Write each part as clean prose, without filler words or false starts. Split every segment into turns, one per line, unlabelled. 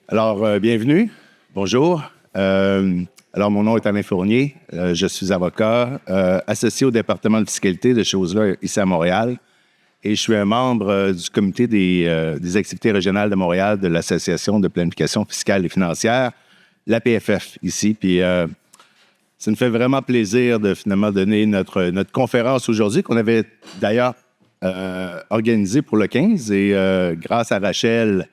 Alors, bienvenue. Bonjour. Alors, mon nom est Alain Fournier. Je suis avocat associé au département de fiscalité de chez Osler ici à Montréal. Et je suis un membre du comité des activités régionales de Montréal de l'Association de planification fiscale et financière, l'APFF, ici. Puis, ça nous fait vraiment plaisir de finalement donner notre conférence aujourd'hui, qu'on avait d'ailleurs organisée pour le 15. Et grâce à Rachel,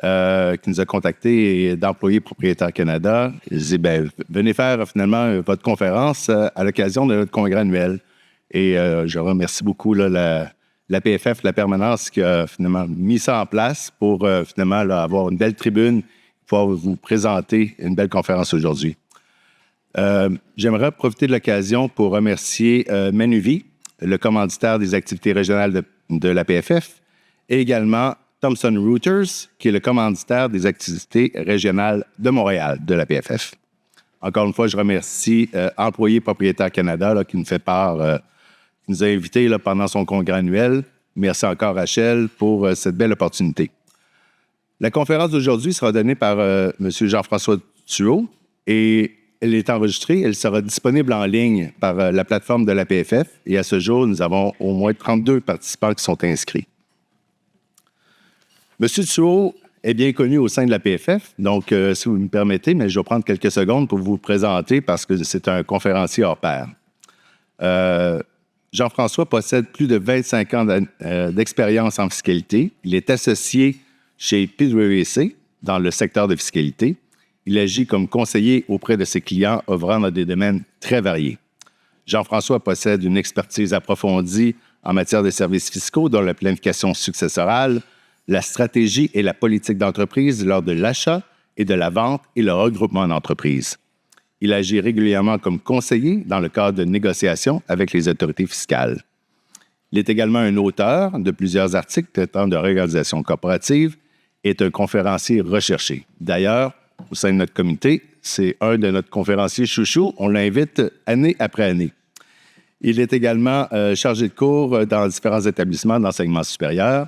qui nous a contactés d'Employés Propriétaires Canada, ils disaient, bien, venez faire finalement votre conférence à l'occasion de notre congrès annuel. Et je remercie beaucoup la PFF, la permanence, qui a finalement mis ça en place pour finalement avoir une belle tribune, pouvoir vous présenter une belle conférence aujourd'hui. J'aimerais profiter de l'occasion pour remercier Manuvie, le commanditaire des activités régionales de la PFF, et également Thomson Reuters, qui est le commanditaire des activités régionales de Montréal de la PFF. Encore une fois, je remercie Employés Propriétaires Canada qui nous fait part, qui nous a invités pendant son congrès annuel. Merci encore, Rachel, pour cette belle opportunité. La conférence d'aujourd'hui sera donnée par M. Jean-François Thuot et elle est enregistrée. Elle sera disponible en ligne par la plateforme de la PFF. Et à ce jour, nous avons au moins 32 participants qui sont inscrits. M. Thuot est bien connu au sein de la PFF, donc si vous me permettez, mais je vais prendre quelques secondes pour vous présenter parce que c'est un conférencier hors pair. Jean-François possède plus de 25 ans d'expérience en fiscalité. Il est associé chez PwC dans le secteur de fiscalité. Il agit comme conseiller auprès de ses clients œuvrant dans des domaines très variés. Jean-François possède une expertise approfondie en matière de services fiscaux, dont la planification successorale, la stratégie et la politique d'entreprise lors de l'achat et de la vente et le regroupement d'entreprises. Il agit régulièrement comme conseiller dans le cadre de négociations avec les autorités fiscales. Il est également un auteur de plusieurs articles traitant de réorganisation corporative et est un conférencier recherché. D'ailleurs, au sein de notre comité, c'est un de notre conférenciers chouchou. On l'invite année après année. Il est également chargé de cours dans différents établissements d'enseignement supérieur.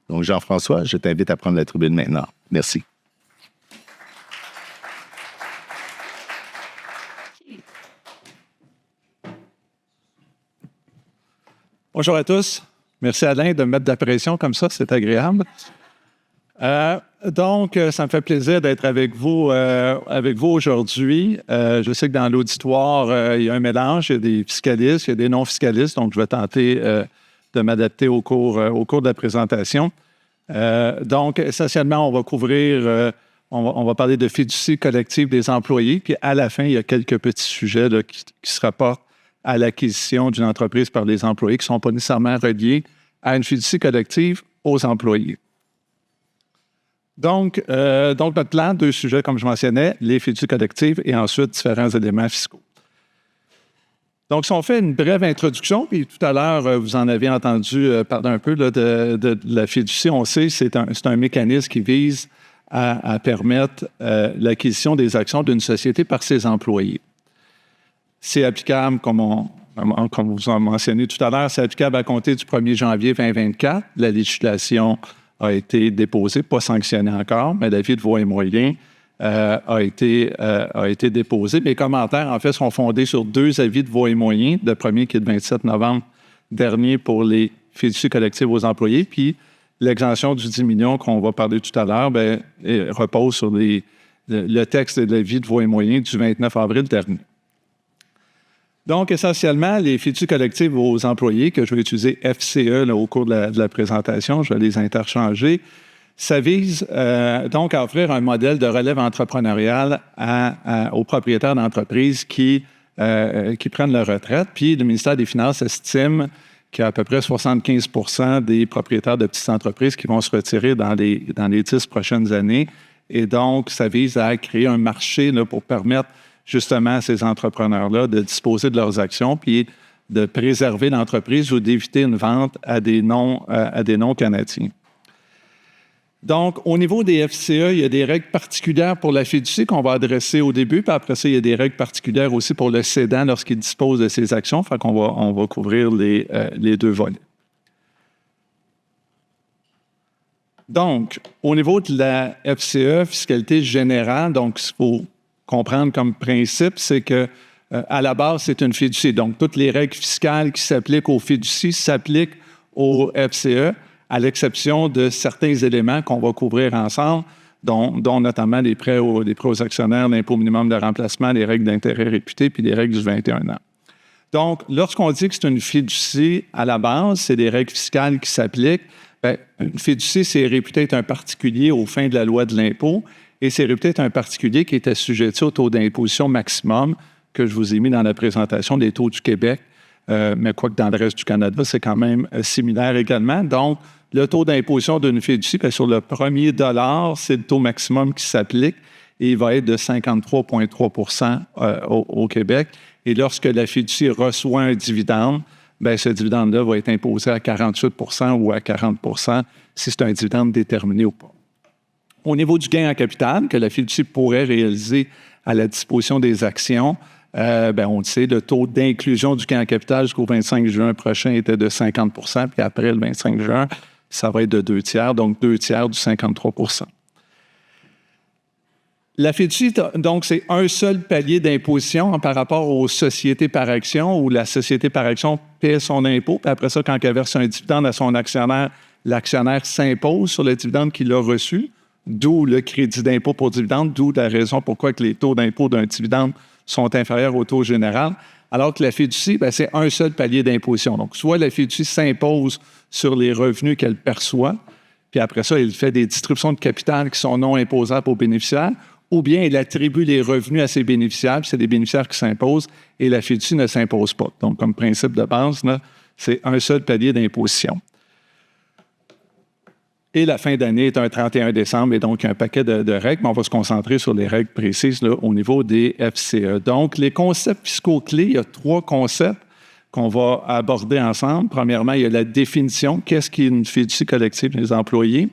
Donc, Jean-François, je t'invite à prendre la tribune maintenant. Merci.
Bonjour à tous. Merci Alain de me mettre de la pression comme ça, c'est agréable. Donc, ça me fait plaisir d'être avec vous aujourd'hui. Je sais que dans l'auditoire, il y a un mélange, il y a des fiscalistes, il y a des non-fiscalistes, donc je vais tenter de m'adapter au cours de la présentation. Donc, essentiellement, on va couvrir, on va parler de fiducie collective des employés, puis à la fin, il y a quelques petits sujets là, qui se rapportent à l'acquisition d'une entreprise par les employés qui ne sont pas nécessairement reliés à une fiducie collective aux employés. Donc notre plan, 2 sujets, comme je mentionnais, les fiducies collectives et ensuite différents éléments fiscaux. Donc, si on fait une brève introduction, puis tout à l'heure, vous en avez entendu parler un peu là, de la fiducie, on sait que c'est un mécanisme qui vise à permettre l'acquisition des actions d'une société par ses employés. C'est applicable, comme vous en mentionné tout à l'heure, c'est applicable à compter du 1er janvier 2024. La législation a été déposée, pas sanctionnée encore, mais l'avis de voies et moyens a été déposé. Mes commentaires, en fait, sont fondés sur 2 avis de voies et moyens. Le premier qui est le 27 novembre dernier pour les fiducies collectives aux employés, puis l'exemption du 10 millions qu'on va parler tout à l'heure repose sur le texte de l'avis de voies et moyens du 29 avril dernier. Donc, essentiellement, les fiducies collectives aux employés, que je vais utiliser FCE là, au cours de la présentation, je vais les interchanger, ça vise donc à offrir un modèle de relève entrepreneuriale aux propriétaires d'entreprises qui prennent leur retraite. Puis, le ministère des Finances estime qu'il y a à peu près 75 % des propriétaires de petites entreprises qui vont se retirer dans les 10 prochaines années. Et donc, ça vise à créer un marché là, pour permettre justement à ces entrepreneurs-là de disposer de leurs actions puis de préserver l'entreprise ou d'éviter une vente à des non-Canadiens. Donc, au niveau des FCE, il y a des règles particulières pour la fiducie qu'on va adresser au début, puis après ça, il y a des règles particulières aussi pour le cédant lorsqu'il dispose de ses actions. Fait qu'on va couvrir les 2 volets. Donc, au niveau de la FCE, fiscalité générale, donc ce qu'il faut comprendre comme principe, c'est que à la base, c'est une fiducie. Donc, toutes les règles fiscales qui s'appliquent aux fiducies s'appliquent au FCE, à l'exception de certains éléments qu'on va couvrir ensemble, dont notamment les prêts aux actionnaires, l'impôt minimum de remplacement, les règles d'intérêt réputé, puis les règles du 21 ans. Donc, lorsqu'on dit que c'est une fiducie, à la base, c'est des règles fiscales qui s'appliquent. Bien, une fiducie, c'est réputé être un particulier aux fins de la loi de l'impôt, et c'est réputé être un particulier qui est assujetti au taux d'imposition maximum que je vous ai mis dans la présentation des taux du Québec, mais quoique dans le reste du Canada, c'est quand même similaire également. Donc, le taux d'imposition d'une fiducie, bien, sur le premier dollar, c'est le taux maximum qui s'applique et il va être de 53,3 au Québec. Et lorsque la fiducie reçoit un dividende, bien, ce dividende-là va être imposé à 48 ou à 40 si c'est un dividende déterminé ou pas. Au niveau du gain en capital que la fiducie pourrait réaliser à la disposition des actions, bien, on le sait, le taux d'inclusion du gain en capital jusqu'au 25 juin prochain était de 50 puis après le 25 juin, ça va être de 2 tiers, donc 2 tiers du 53 La fiducie, donc, c'est un seul palier d'imposition par rapport aux sociétés par action, où la société par action paie son impôt, puis après ça, quand elle verse un dividende à son actionnaire, l'actionnaire s'impose sur le dividende qu'il a reçu, d'où le crédit d'impôt pour dividende, d'où la raison pourquoi que les taux d'impôt d'un dividende sont inférieurs au taux général, alors que la fiducie, bien, c'est un seul palier d'imposition. Donc, soit la fiducie s'impose sur les revenus qu'elle perçoit, puis après ça, elle fait des distributions de capital qui sont non imposables aux bénéficiaires, ou bien elle attribue les revenus à ses bénéficiaires, puis c'est des bénéficiaires qui s'imposent, et la fiducie ne s'impose pas. Donc, comme principe de base, là, c'est un seul palier d'imposition. Et la fin d'année est un 31 décembre, et donc un paquet de règles, mais on va se concentrer sur les règles précises là, au niveau des FCE. Donc, les concepts fiscaux clés, il y a 3 concepts qu'on va aborder ensemble. Premièrement, il y a la définition. Qu'est-ce qu'est une fiducie collective des employés?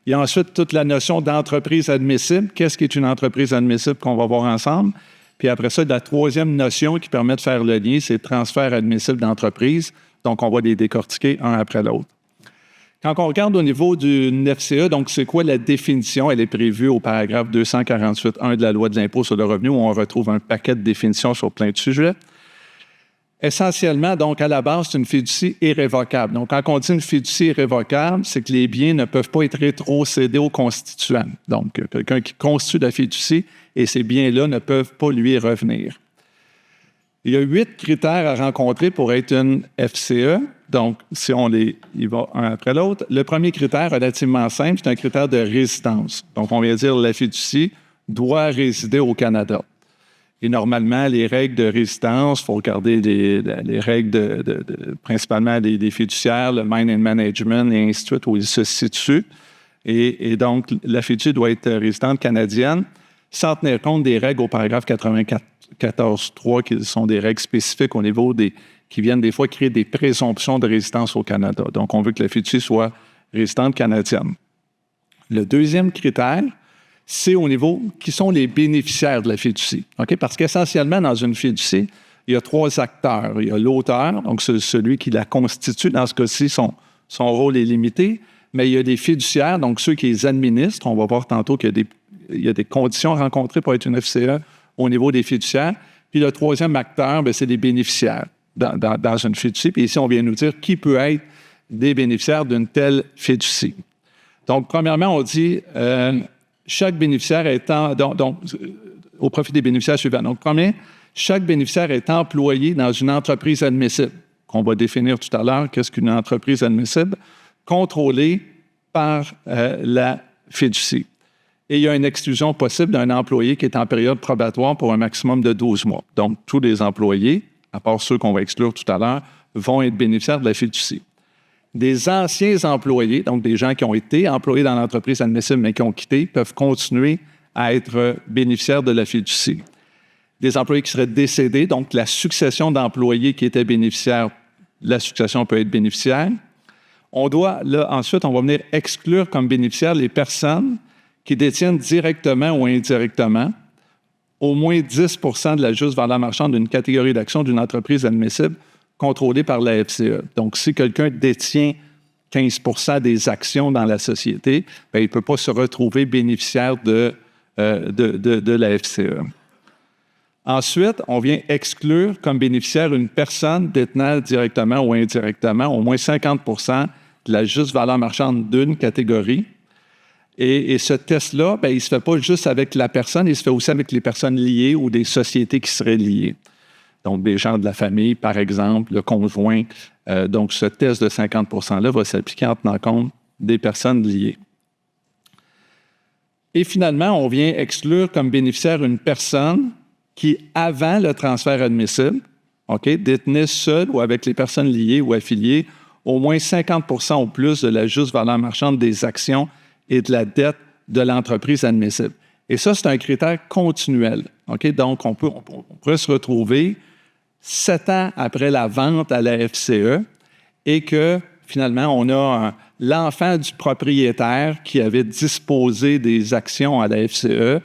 Il y a ensuite toute la notion d'entreprise admissible. Qu'est-ce qui est une entreprise admissible qu'on va voir ensemble? Puis après ça, la troisième notion qui permet de faire le lien, c'est transfert admissible d'entreprise. Donc, on va les décortiquer un après l'autre. Quand on regarde au niveau d'une FCE, donc c'est quoi la définition? Elle est prévue au paragraphe 248.1 de la Loi de l'impôt sur le revenu, où on retrouve un paquet de définitions sur plein de sujets. Essentiellement, donc, à la base, c'est une fiducie irrévocable. Donc, quand on dit une fiducie irrévocable, c'est que les biens ne peuvent pas être rétrocédés au constituant. Donc, quelqu'un qui constitue la fiducie et ces biens-là ne peuvent pas lui revenir. Il y a 8 critères à rencontrer pour être une FCE. Donc, si on y va un après l'autre, le premier critère, relativement simple, c'est un critère de résidence. Donc, on vient dire que la fiducie doit résider au Canada. Et normalement, les règles de résidence, il faut regarder les règles principalement des fiduciaires, le Mine and Management et ainsi de suite, où ils se situent. Et donc, la fiducie doit être résidente canadienne, sans tenir compte des règles au paragraphe 94.3, qui sont des règles spécifiques au niveau qui viennent des fois créer des présomptions de résidence au Canada. Donc, on veut que la fiducie soit résidente canadienne. Le deuxième critère, c'est au niveau qui sont les bénéficiaires de la fiducie. Okay? Parce qu'essentiellement, dans une fiducie, il y a 3 acteurs. Il y a l'auteur, donc c'est celui qui la constitue. Dans ce cas-ci, son rôle est limité. Mais il y a des fiduciaires, donc ceux qui les administrent. On va voir tantôt qu'il y a des conditions rencontrées pour être une FCE au niveau des fiduciaires. Puis le troisième acteur, bien, c'est les bénéficiaires dans une fiducie. Puis ici, on vient nous dire qui peut être des bénéficiaires d'une telle fiducie. Donc, premièrement, on dit chaque bénéficiaire étant, donc, au profit des bénéficiaires suivants. Donc, premier, chaque bénéficiaire est employé dans une entreprise admissible, qu'on va définir tout à l'heure, qu'est-ce qu'une entreprise admissible, contrôlée par la fiducie. Et il y a une exclusion possible d'un employé qui est en période probatoire pour un maximum de 12 mois. Donc, tous les employés, à part ceux qu'on va exclure tout à l'heure, vont être bénéficiaires de la fiducie. Des anciens employés, donc des gens qui ont été employés dans l'entreprise admissible mais qui ont quitté, peuvent continuer à être bénéficiaires de la fiducie. Des employés qui seraient décédés, donc la succession d'employés qui étaient bénéficiaires, la succession peut être bénéficiaire. Ensuite, on va venir exclure comme bénéficiaires les personnes qui détiennent directement ou indirectement au moins 10 % de la juste valeur marchande d'une catégorie d'actions d'une entreprise admissible contrôlée par la FCE. Donc, si quelqu'un détient 15 % des actions dans la société, bien, il ne peut pas se retrouver bénéficiaire de la FCE. Ensuite, on vient exclure comme bénéficiaire une personne détenant directement ou indirectement au moins 50 % de la juste valeur marchande d'une catégorie. Et ce test-là, bien, il ne se fait pas juste avec la personne, il se fait aussi avec les personnes liées ou des sociétés qui seraient liées. Donc, des gens de la famille, par exemple, le conjoint. Donc, ce test de 50 % va s'appliquer en tenant compte des personnes liées. Et finalement, on vient exclure comme bénéficiaire une personne qui, avant le transfert admissible, détenait seule ou avec les personnes liées ou affiliées au moins 50 % ou plus de la juste valeur marchande des actions et de la dette de l'entreprise admissible. Et ça, c'est un critère continuel. Donc, on pourrait se retrouver 7 ans après la vente à la FCE et que, finalement, on a l'enfant du propriétaire qui avait disposé des actions à la FCE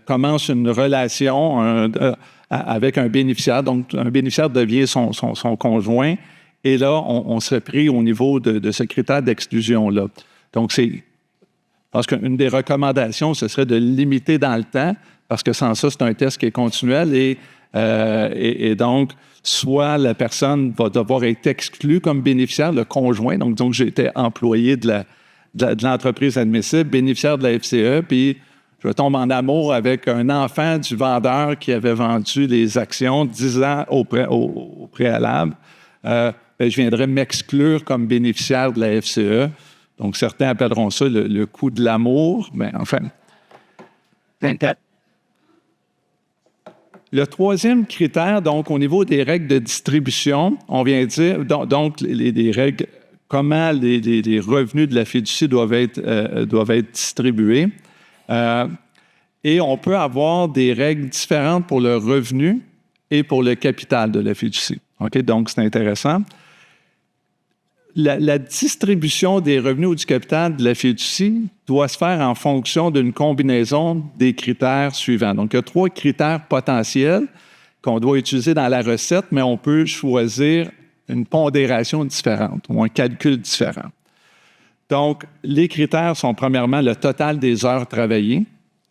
commence une relation avec un bénéficiaire. Donc, un bénéficiaire devient son conjoint. Et là, on serait pris au niveau de ce critère d'exclusion-là. Donc, parce qu'une des recommandations, ce serait de limiter dans le temps, parce que sans ça, c'est un test qui est continuel et donc, soit la personne va devoir être exclue comme bénéficiaire, le conjoint. Donc j'étais employé de l'entreprise admissible, bénéficiaire de la FCE, puis je tombe en amour avec un enfant du vendeur qui avait vendu les actions 10 ans au préalable. Je viendrais m'exclure comme bénéficiaire de la FCE. Donc, certains appelleront ça le coût de l'amour, mais enfin. Le troisième critère, donc, au niveau des règles de distribution, on vient dire, donc, les règles, comment les revenus de la fiducie doivent être distribués. Et on peut avoir des règles différentes pour le revenu et pour le capital de la fiducie. Donc, c'est intéressant. La distribution des revenus ou du capital de la fiducie doit se faire en fonction d'une combinaison des critères suivants. Donc, il y a 3 critères potentiels qu'on doit utiliser dans la recette, mais on peut choisir une pondération différente ou un calcul différent. Donc, les critères sont premièrement le total des heures travaillées.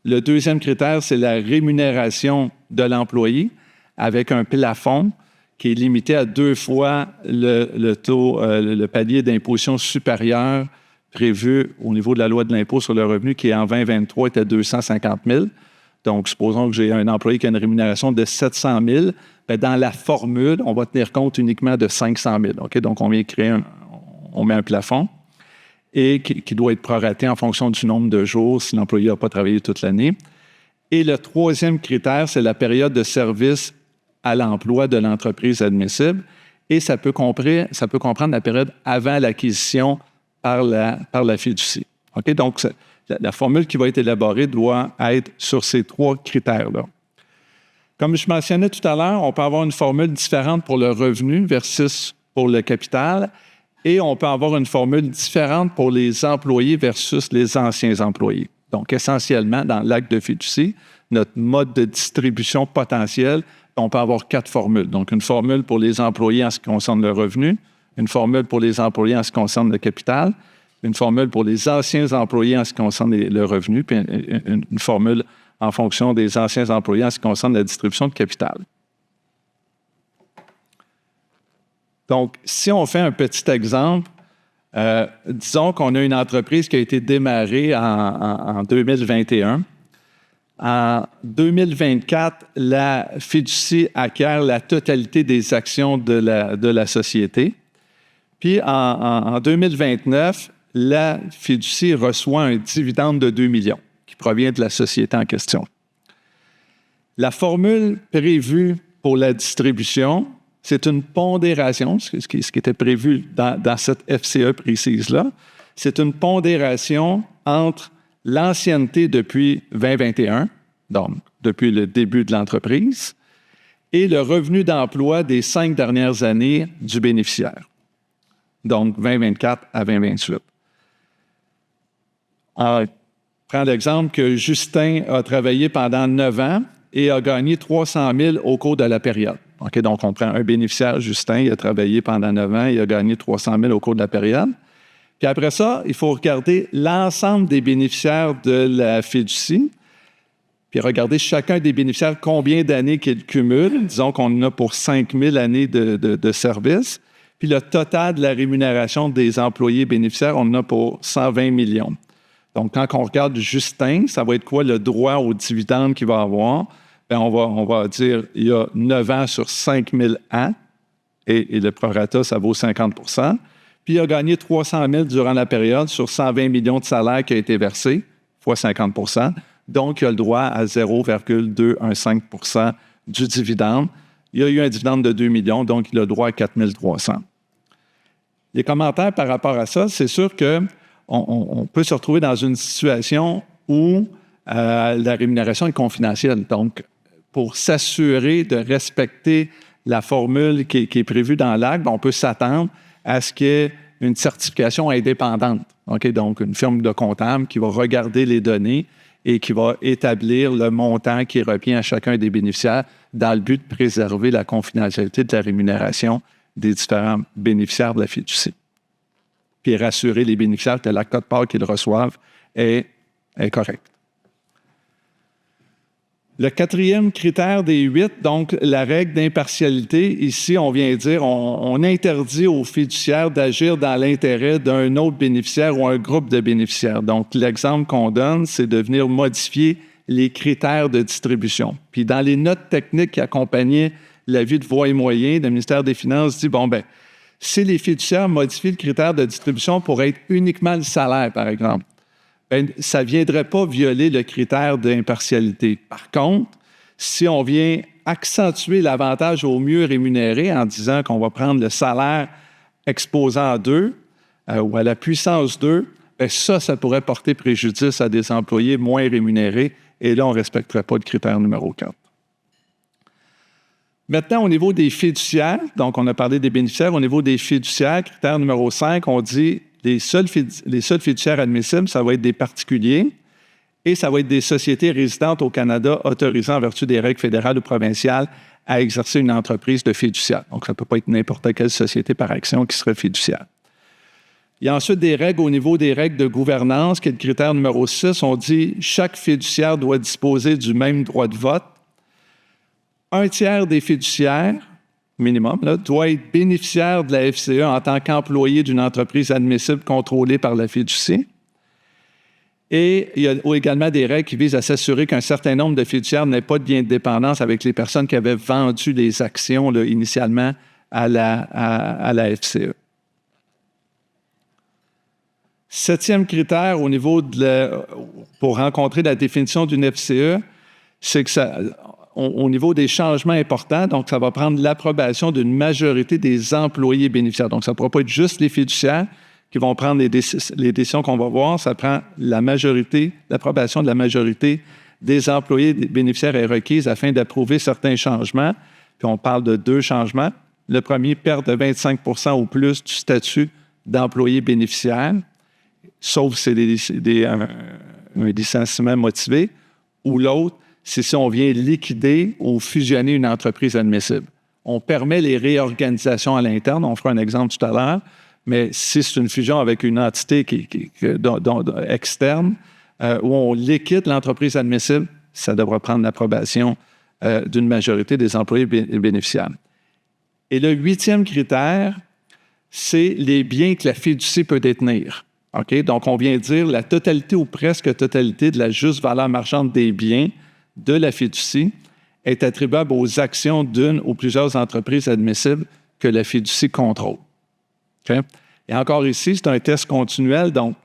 Le deuxième critère, c'est la rémunération de l'employé avec un plafond qui est limité à 2 fois le taux, le palier d'imposition supérieur prévu au niveau de la loi de l'impôt sur le revenu, qui en 2023 était 250 000. Donc, supposons que j'ai un employé qui a une rémunération de 700 000. Bien, dans la formule, on va tenir compte uniquement de 500 000. Donc, on vient créer on met un plafond et qui doit être proraté en fonction du nombre de jours si l'employé n'a pas travaillé toute l'année. Et le troisième critère, c'est la période de service à l'emploi de l'entreprise admissible, et ça peut comprendre la période avant l'acquisition par la fiducie. Donc, la formule qui va être élaborée doit être sur ces 3 critères-là. Comme je mentionnais tout à l'heure, on peut avoir une formule différente pour le revenu versus pour le capital, et on peut avoir une formule différente pour les employés versus les anciens employés. Donc, essentiellement, dans l'acte de fiducie, notre mode de distribution potentiel, on peut avoir 4 formules. Donc, une formule pour les employés en ce qui concerne le revenu, une formule pour les employés en ce qui concerne le capital, une formule pour les anciens employés en ce qui concerne le revenu, puis une formule en fonction des anciens employés en ce qui concerne la distribution de capital. Donc, si on fait un petit exemple, disons qu'on a une entreprise qui a été démarrée en 2021. En 2024, la fiducie acquiert la totalité des actions de la société. Puis, en 2029, la fiducie reçoit un dividende de 2 millions qui provient de la société en question. La formule prévue pour la distribution, c'est une pondération, ce qui était prévu dans cette FCE précise-là. C'est une pondération entre l'ancienneté depuis 2021, donc depuis le début de l'entreprise, et le revenu d'emploi des 5 dernières années du bénéficiaire, donc 2024 à 2028. Alors, prends l'exemple que Justin a travaillé pendant 9 ans et a gagné 300 000 au cours de la période. Donc, on prend un bénéficiaire, Justin, il a travaillé pendant 9 ans, il a gagné 300 000 au cours de la période. Puis après ça, il faut regarder l'ensemble des bénéficiaires de la fiducie, puis regarder chacun des bénéficiaires, combien d'années qu'ils cumulent. Disons qu'on en a pour 5 000 années de service. Puis le total de la rémunération des employés bénéficiaires, on en a pour 120 millions. Donc, quand on regarde Justin, ça va être quoi le droit aux dividendes qu'il va avoir? Bien, on va dire il y a 9 ans sur 5 000 ans, et le prorata, ça vaut 50 % Puis il a gagné 300 000 durant la période sur 120 millions de salaires qui a été versé, fois 50 % Donc, il a le droit à 0,215 % du dividende. Il y a eu un dividende de 2 millions, donc il a le droit à 4 300. Les commentaires par rapport à ça, c'est sûr qu'on peut se retrouver dans une situation où la rémunération est confidentielle. Donc, pour s'assurer de respecter la formule qui est prévue dans l'acte, on peut s'attendre à ce qu'il y ait une certification indépendante. Okay? Donc, une firme de comptable qui va regarder les données et qui va établir le montant qui revient à chacun des bénéficiaires dans le but de préserver la confidentialité de la rémunération des différents bénéficiaires de la fiducie. Puis rassurer les bénéficiaires que la quote-part qu'ils reçoivent est correcte. Le 4e critère des 8, donc la règle d'impartialité, ici, on vient dire on interdit aux fiduciaires d'agir dans l'intérêt d'un autre bénéficiaire ou un groupe de bénéficiaires. Donc, l'exemple qu'on donne, c'est de venir modifier les critères de distribution. Puis, dans les notes techniques qui accompagnaient l'avis de voies et moyens, le ministère des Finances dit, si les fiduciaires modifient le critère de distribution pour être uniquement le salaire, par exemple, ça ne viendrait pas violer le critère d'impartialité. Par contre, si on vient accentuer l'avantage au mieux rémunéré en disant qu'on va prendre le salaire exposant 2 ou à la puissance 2, ça pourrait porter préjudice à des employés moins rémunérés et là, on ne respecterait pas le critère numéro 4. Maintenant, au niveau des fiduciaires, donc on a parlé des bénéficiaires, au niveau des fiduciaires, critère numéro 5, on dit les seuls fiduciaires admissibles, ça va être des particuliers et ça va être des sociétés résidentes au Canada autorisées en vertu des règles fédérales ou provinciales à exercer une entreprise de fiduciaire. Donc, ça ne peut pas être n'importe quelle société par action qui serait fiduciaire. Il y a ensuite des règles au niveau des règles de gouvernance, qui est le critère numéro 6. On dit chaque fiduciaire doit disposer du même droit de vote. 1/3 des fiduciaires, minimum, doit être bénéficiaire de la FCE en tant qu'employé d'une entreprise admissible contrôlée par la fiducie. Et il y a également des règles qui visent à s'assurer qu'un certain nombre de fiduciaires n'aient pas de lien de dépendance avec les personnes qui avaient vendu les actions initialement à la FCE. 7e critère au niveau pour rencontrer la définition d'une FCE, c'est que au niveau des changements importants, donc ça va prendre l'approbation d'une majorité des employés bénéficiaires. Donc, ça ne pourra pas être juste les fiduciaires qui vont prendre les décisions qu'on va voir. Ça prend l'approbation de la majorité des employés bénéficiaires est requise afin d'approuver certains changements. Puis on parle de 2 changements. Le premier, perte de 25 % ou plus du statut d'employé bénéficiaire, sauf si c'est un licenciement motivé, ou l'autre, c'est si on vient liquider ou fusionner une entreprise admissible. On permet les réorganisations à l'interne, on fera un exemple tout à l'heure, mais si c'est une fusion avec une entité externe, où on liquide l'entreprise admissible, ça devra prendre l'approbation d'une majorité des employés bénéficiaires. Et le 8e critère, c'est les biens que la fiducie peut détenir. Okay? Donc, on vient dire la totalité ou presque totalité de la juste valeur marchande des biens de la fiducie est attribuable aux actions d'une ou plusieurs entreprises admissibles que la fiducie contrôle. Okay? Et encore ici, c'est un test continuel, donc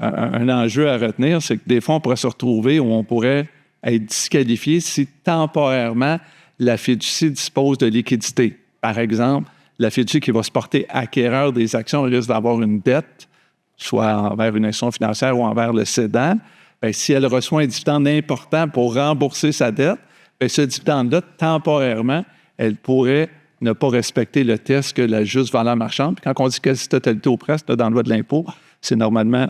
un enjeu à retenir, c'est que des fois, on pourrait se retrouver où on pourrait être disqualifié si temporairement la fiducie dispose de liquidité. Par exemple, la fiducie qui va se porter acquéreur des actions risque d'avoir une dette, soit envers une institution financière ou envers le cédant. Bien, si elle reçoit un dividende important pour rembourser sa dette, bien, ce dividende-là, temporairement, elle pourrait ne pas respecter le test que la juste valeur marchande. Puis quand on dit quasi-totalité ou presque, dans le loi de l'impôt, c'est normalement,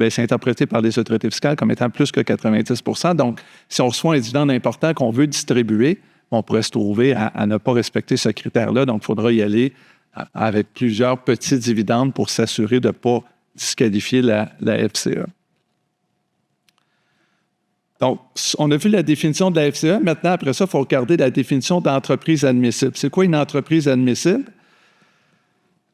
c'est interprété par les autorités fiscales comme étant plus que 90 %. Donc, si on reçoit un dividende important qu'on veut distribuer, on pourrait se trouver à ne pas respecter ce critère-là. Donc, il faudra y aller avec plusieurs petits dividendes pour s'assurer de ne pas disqualifier la FCE. Donc, on a vu la définition de la FCE. Maintenant, après ça, il faut regarder la définition d'entreprise admissible. C'est quoi une entreprise admissible?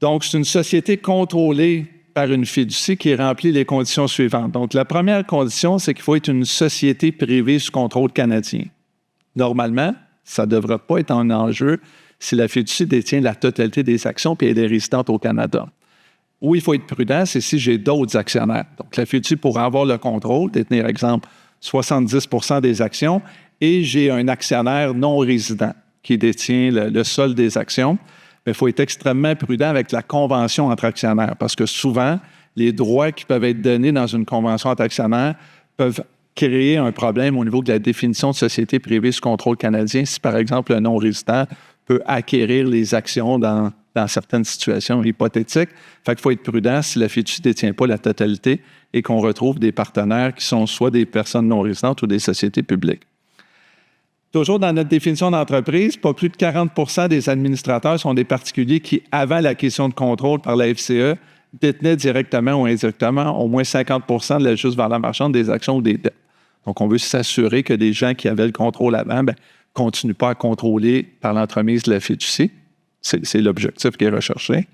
Donc, c'est une société contrôlée par une fiducie qui remplit les conditions suivantes. Donc, la première condition, c'est qu'il faut être une société privée sous contrôle canadien. Normalement, ça ne devrait pas être un enjeu si la fiducie détient la totalité des actions et elle est résidente au Canada. Où il faut être prudent, c'est si j'ai d'autres actionnaires. Donc, la fiducie pourra avoir le contrôle, détenir, exemple, 70 % des actions, et j'ai un actionnaire non résident qui détient le sol des actions. Mais il faut être extrêmement prudent avec la convention entre actionnaires parce que souvent, les droits qui peuvent être donnés dans une convention entre actionnaires peuvent créer un problème au niveau de la définition de société privée sous contrôle canadien si, par exemple, un non-résident peut acquérir les actions dans certaines situations hypothétiques. Fait qu'il faut être prudent si la fiducie ne détient pas la totalité et qu'on retrouve des partenaires qui sont soit des personnes non résidentes ou des sociétés publiques. Toujours dans notre définition d'entreprise, pas plus de 40 % des administrateurs sont des particuliers qui, avant l'acquisition de contrôle par la FCE, détenaient directement ou indirectement au moins 50 % de la juste valeur marchande des actions ou des dettes. Donc, on veut s'assurer que les gens qui avaient le contrôle avant ne continuent pas à contrôler par l'entremise de la fiducie. C'est l'objectif qui est recherché.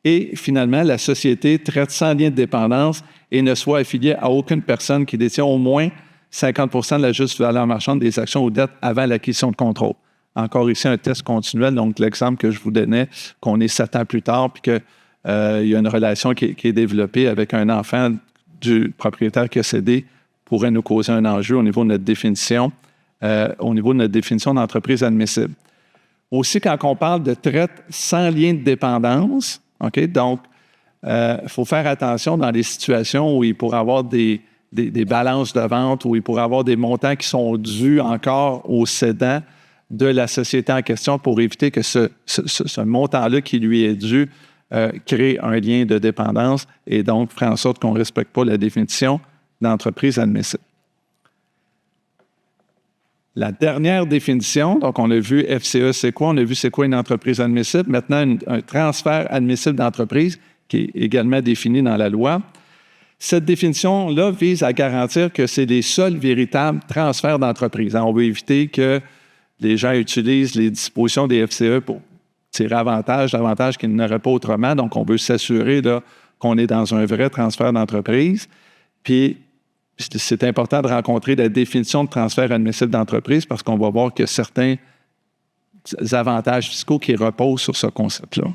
Et finalement, la société traite sans lien de dépendance et ne soit affiliée à aucune personne qui détient au moins 50 % de la juste valeur marchande des actions ou dettes avant l'acquisition de contrôle. Encore ici, un test continuel. Donc, l'exemple que je vous donnais, qu'on est 7 ans plus tard, puis qu'il y a une relation qui est développée avec un enfant du propriétaire qui a cédé, pourrait nous causer un enjeu au niveau de notre définition, d'entreprise admissible. Aussi, quand on parle de traite sans lien de dépendance, OK, donc, il faut faire attention dans les situations où il pourrait y avoir des balances de vente, où il pourrait y avoir des montants qui sont dus encore au cédant de la société en question pour éviter que ce montant-là qui lui est dû crée un lien de dépendance et donc ferait en sorte qu'on ne respecte pas la définition d'entreprise admissible. La dernière définition, donc on a vu FCE, c'est quoi? On a vu c'est quoi une entreprise admissible. Maintenant, un transfert admissible d'entreprise qui est également défini dans la loi. Cette définition-là vise à garantir que c'est les seuls véritables transferts d'entreprise. On veut éviter que les gens utilisent les dispositions des FCE pour tirer davantage qu'ils n'auraient pas autrement. Donc, on veut s'assurer là, qu'on est dans un vrai transfert d'entreprise. Puis, c'est important de rencontrer la définition de transfert admissible d'entreprise parce qu'on va voir qu'il y a certains avantages fiscaux qui reposent sur ce concept-là.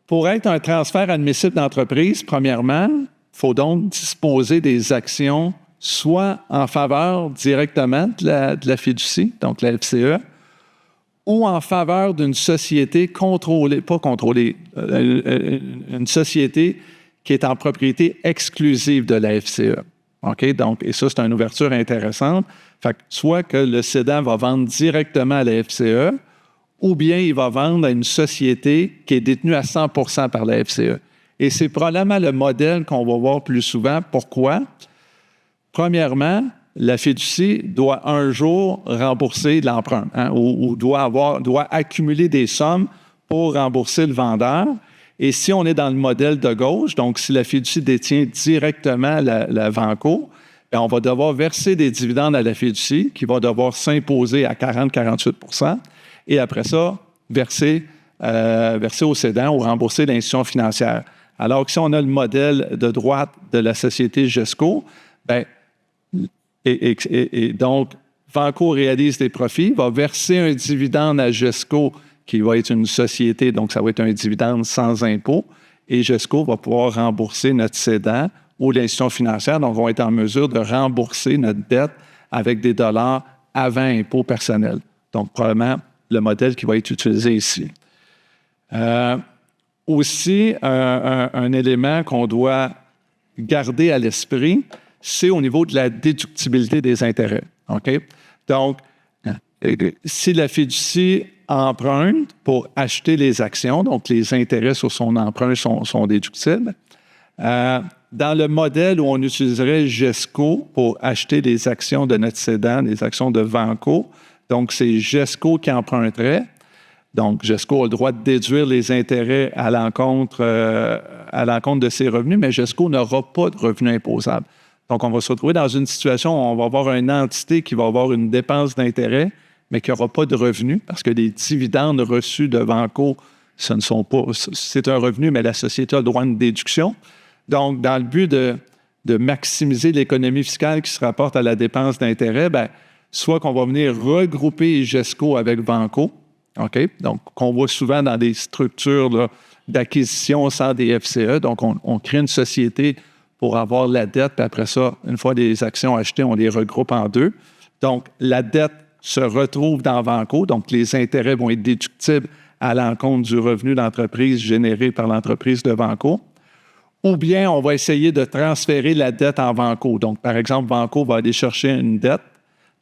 Pour être un transfert admissible d'entreprise, premièrement, il faut donc disposer des actions soit en faveur directement de la fiducie, donc la FCE, ou en faveur d'une société contrôlée, pas contrôlée, une société qui est en propriété exclusive de la FCE. OK? Donc, et ça, c'est une ouverture intéressante. Fait que soit que le cédant va vendre directement à la FCE, ou bien il va vendre à une société qui est détenue à 100 % par la FCE. Et c'est probablement le modèle qu'on va voir plus souvent. Pourquoi? Premièrement, la fiducie doit un jour rembourser l'emprunt ou doit accumuler des sommes pour rembourser le vendeur. Et si on est dans le modèle de gauche, donc si la fiducie détient directement la Vanco, bien, on va devoir verser des dividendes à la fiducie qui va devoir s'imposer à 40-48 % et après ça, verser au cédant ou rembourser l'institution financière. Alors que si on a le modèle de droite de la société GESCO, bien, et donc, Vanco réalise des profits, va verser un dividende à GESCO qui va être une société, donc ça va être un dividende sans impôt, et GESCO va pouvoir rembourser notre cédant ou l'institution financière, donc on va être en mesure de rembourser notre dette avec des dollars avant impôt personnel. Donc, probablement, le modèle qui va être utilisé ici. Aussi, un élément qu'on doit garder à l'esprit, c'est au niveau de la déductibilité des intérêts. OK? Donc, si la fiducie emprunte pour acheter les actions, donc les intérêts sur son emprunt sont déductibles. Dans le modèle où on utiliserait GESCO pour acheter les actions de notre cédant, les actions de Vanco, donc c'est GESCO qui emprunterait. Donc, GESCO a le droit de déduire les intérêts à l'encontre de ses revenus, mais GESCO n'aura pas de revenus imposables. Donc, on va se retrouver dans une situation où on va avoir une entité qui va avoir une dépense d'intérêt, mais qui n'aura pas de revenus, parce que les dividendes reçus de Vanco, ce ne sont pas... C'est un revenu, mais la société a le droit à une déduction. Donc, dans le but de maximiser l'économie fiscale qui se rapporte à la dépense d'intérêt, bien, soit qu'on va venir regrouper GESCO avec Vanco, OK? Donc, qu'on voit souvent dans des structures là, d'acquisition sans des FCE. Donc, on crée une société pour avoir la dette, puis après ça, une fois les actions achetées, on les regroupe en deux. Donc, la dette se retrouve dans Vanco, donc les intérêts vont être déductibles à l'encontre du revenu d'entreprise généré par l'entreprise de Vanco. Ou bien, on va essayer de transférer la dette en Vanco. Donc, par exemple, Vanco va aller chercher une dette,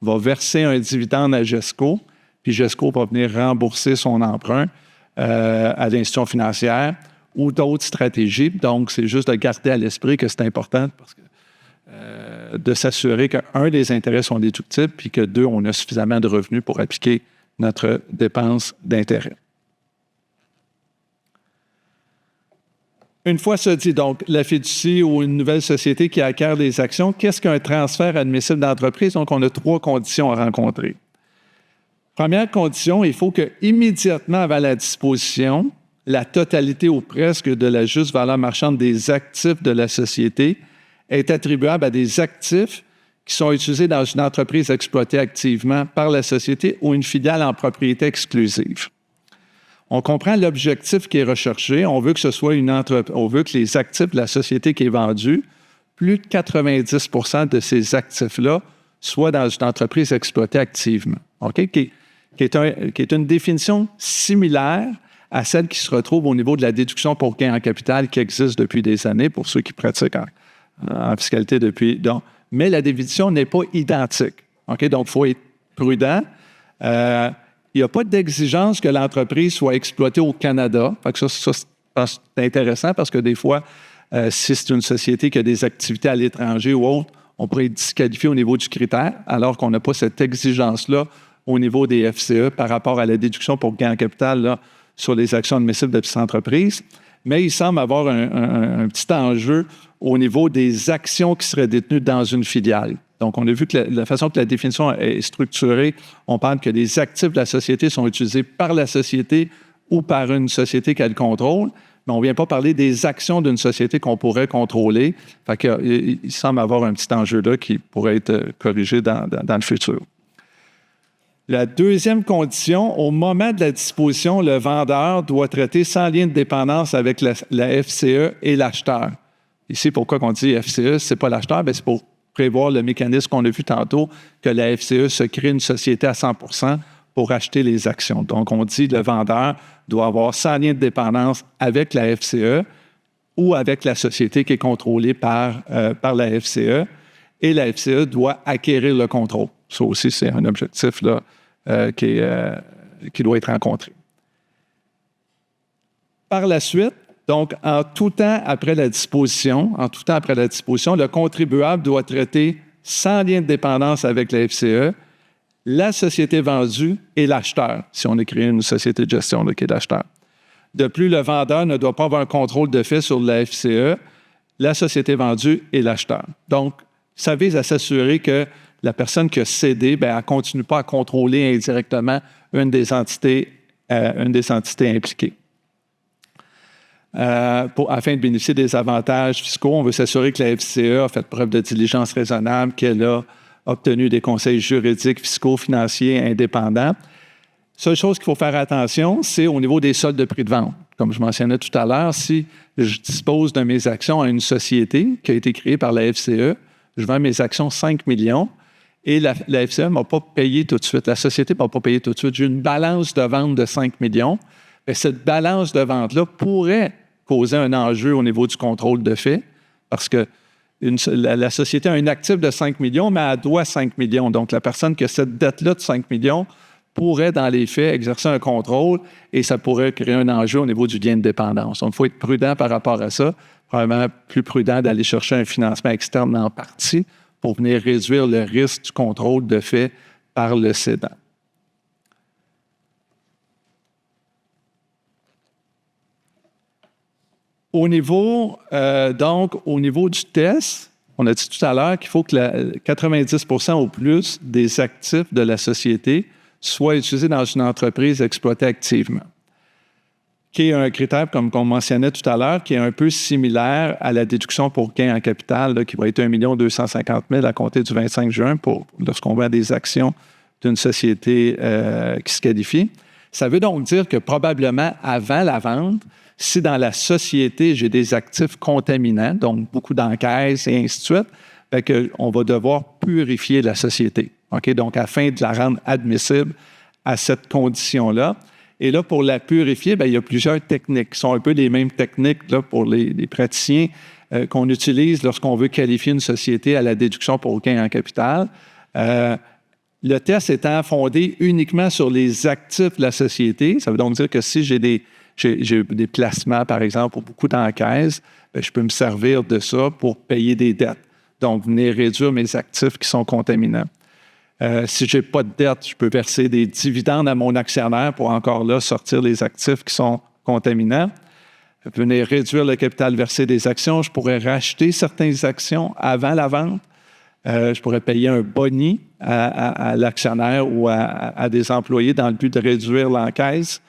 va verser un dividende à GESCO, puis GESCO va venir rembourser son emprunt à l'institution financière ou d'autres stratégies. Donc, c'est juste de garder à l'esprit que c'est important parce que, de s'assurer que, des intérêts sont déductibles, puis que, deux, on a suffisamment de revenus pour appliquer notre dépense d'intérêt. Une fois ça dit, donc, la fiducie ou une nouvelle société qui acquiert des actions, qu'est-ce qu'un transfert admissible d'entreprise? Donc, on a 3 conditions à rencontrer. Première condition, il faut que immédiatement avant la disposition, la totalité ou presque de la juste valeur marchande des actifs de la société est attribuable à des actifs qui sont utilisés dans une entreprise exploitée activement par la société ou une filiale en propriété exclusive. On comprend l'objectif qui est recherché. On veut que ce soit on veut que les actifs de la société qui est vendue, plus de 90 % de ces actifs-là soient dans une entreprise exploitée activement. OK? Qui est une définition similaire à celle qui se retrouve au niveau de la déduction pour gain en capital qui existe depuis des années pour ceux qui pratiquent en fiscalité depuis. Donc, mais la définition n'est pas identique. Okay? Donc, il faut être prudent. Il n'y a pas d'exigence que l'entreprise soit exploitée au Canada. Fait que ça c'est intéressant parce que des fois, si c'est une société qui a des activités à l'étranger ou autre, on pourrait être disqualifié au niveau du critère, alors qu'on n'a pas cette exigence-là au niveau des FCE par rapport à la déduction pour gain en capital là, sur les actions admissibles de petites entreprises. Mais il semble avoir un petit enjeu au niveau des actions qui seraient détenues dans une filiale. Donc, on a vu que la façon que la définition est structurée, on parle que les actifs de la société sont utilisés par la société ou par une société qu'elle contrôle, mais on ne vient pas parler des actions d'une société qu'on pourrait contrôler. Fait qu'il semble avoir un petit enjeu là qui pourrait être corrigé dans le futur. La deuxième condition, au moment de la disposition, le vendeur doit traiter sans lien de dépendance avec la FCE et l'acheteur. Ici, pourquoi on dit FCE, ce n'est pas l'acheteur, bien, c'est pour prévoir le mécanisme qu'on a vu tantôt, que la FCE se crée une société à 100 % pour acheter les actions. Donc, on dit que le vendeur doit avoir sans lien de dépendance avec la FCE ou avec la société qui est contrôlée par la FCE, et la FCE doit acquérir le contrôle. Ça aussi, c'est un objectif là, qui doit être rencontré. Par la suite, donc, en tout temps après la disposition, le contribuable doit traiter sans lien de dépendance avec la FCE, la société vendue et l'acheteur, si on a créé une société de gestion qui est l'acheteur. De plus, le vendeur ne doit pas avoir un contrôle de fait sur la FCE, la société vendue et l'acheteur. Donc, ça vise à s'assurer que la personne qui a cédé, elle ne continue pas à contrôler indirectement une des entités impliquées. Afin de bénéficier des avantages fiscaux, on veut s'assurer que la FCE a fait preuve de diligence raisonnable, qu'elle a obtenu des conseils juridiques, fiscaux, financiers indépendants. Seule chose qu'il faut faire attention, c'est au niveau des soldes de prix de vente. Comme je mentionnais tout à l'heure, si je dispose de mes actions à une société qui a été créée par la FCE, je vends mes actions 5 millions et la FCE ne m'a pas payé tout de suite. La société ne m'a pas payé tout de suite. J'ai une balance de vente de 5 millions. Bien, cette balance de vente-là pourrait causer un enjeu au niveau du contrôle de fait parce que la société a un actif de 5 millions, mais elle doit 5 millions. Donc, la personne qui a cette dette-là de 5 millions pourrait, dans les faits, exercer un contrôle et ça pourrait créer un enjeu au niveau du lien de dépendance. Donc, il faut être prudent par rapport à ça. Probablement plus prudent d'aller chercher un financement externe en partie pour venir réduire le risque du contrôle de fait par le cédant. Au niveau du test, on a dit tout à l'heure qu'il faut que 90% au plus des actifs de la société soient utilisés dans une entreprise exploitée activement, qui est un critère, comme on mentionnait tout à l'heure, qui est un peu similaire à la déduction pour gain en capital, là, qui va être 1 250 000 à compter du 25 juin lorsqu'on vend des actions d'une société qui se qualifie. Ça veut donc dire que probablement avant la vente, si dans la société, j'ai des actifs contaminants, donc beaucoup d'encaisses et ainsi de suite, on va devoir purifier la société. Okay? Donc, afin de la rendre admissible à cette condition-là. Et là, pour la purifier, il y a plusieurs techniques qui sont un peu les mêmes techniques là, pour les praticiens qu'on utilise lorsqu'on veut qualifier une société à la déduction pour gain en capital. Le test étant fondé uniquement sur les actifs de la société, ça veut donc dire que si j'ai des placements, par exemple, ou beaucoup d'encaisses, je peux me servir de ça pour payer des dettes. Donc, venir réduire mes actifs qui sont contaminants. Si je n'ai pas de dette, je peux verser des dividendes à mon actionnaire pour encore là sortir les actifs qui sont contaminants. Venir réduire le capital versé des actions. Je pourrais racheter certaines actions avant la vente. Je pourrais payer un boni à l'actionnaire ou à des employés dans le but de réduire l'encaisse.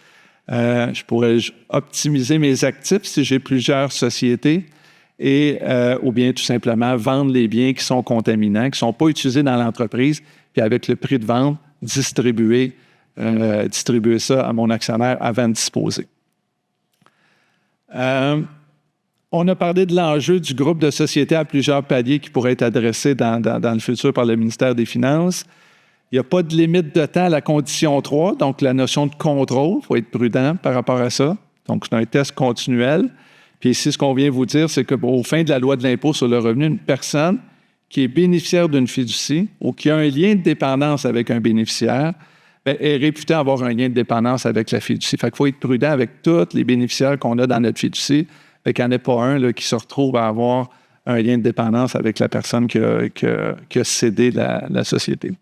Je pourrais optimiser mes actifs si j'ai plusieurs sociétés ou bien tout simplement vendre les biens qui sont contaminants, qui ne sont pas utilisés dans l'entreprise, puis avec le prix de vente, distribuer ça à mon actionnaire avant de disposer. On a parlé de l'enjeu du groupe de sociétés à plusieurs paliers qui pourraient être adressés dans le futur par le ministère des Finances. Il n'y a pas de limite de temps à la condition 3, donc la notion de contrôle, il faut être prudent par rapport à ça. Donc, c'est un test continuel. Puis ici, ce qu'on vient vous dire, c'est qu'au fin de la loi de l'impôt sur le revenu, une personne qui est bénéficiaire d'une fiducie ou qui a un lien de dépendance avec un bénéficiaire, est réputée avoir un lien de dépendance avec la fiducie. Fait qu'il faut être prudent avec tous les bénéficiaires qu'on a dans notre fiducie. Fait qu'il n'y en a pas un là, qui se retrouve à avoir un lien de dépendance avec la personne qui a cédé la société.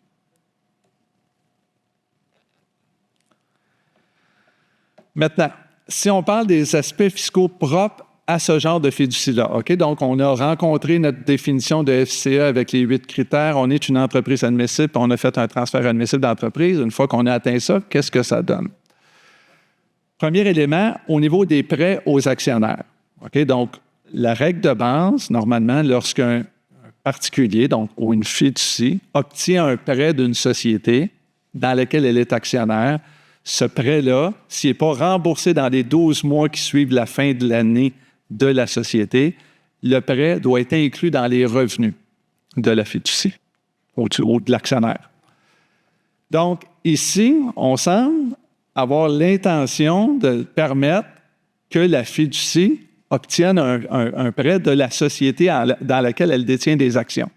Maintenant, si on parle des aspects fiscaux propres à ce genre de fiducie-là, OK? Donc, on a rencontré notre définition de FCE avec les 8 critères. On est une entreprise admissible, puis on a fait un transfert admissible d'entreprise. Une fois qu'on a atteint ça, qu'est-ce que ça donne? Premier élément, au niveau des prêts aux actionnaires. OK? Donc, la règle de base, normalement, lorsqu'un particulier, donc ou une fiducie, obtient un prêt d'une société dans laquelle elle est actionnaire, ce prêt-là, s'il n'est pas remboursé dans les 12 mois qui suivent la fin de l'année de la société, le prêt doit être inclus dans les revenus de la fiducie ou de l'actionnaire. Donc, ici, on semble avoir l'intention de permettre que la fiducie obtienne un prêt de la société dans laquelle elle détient des actions.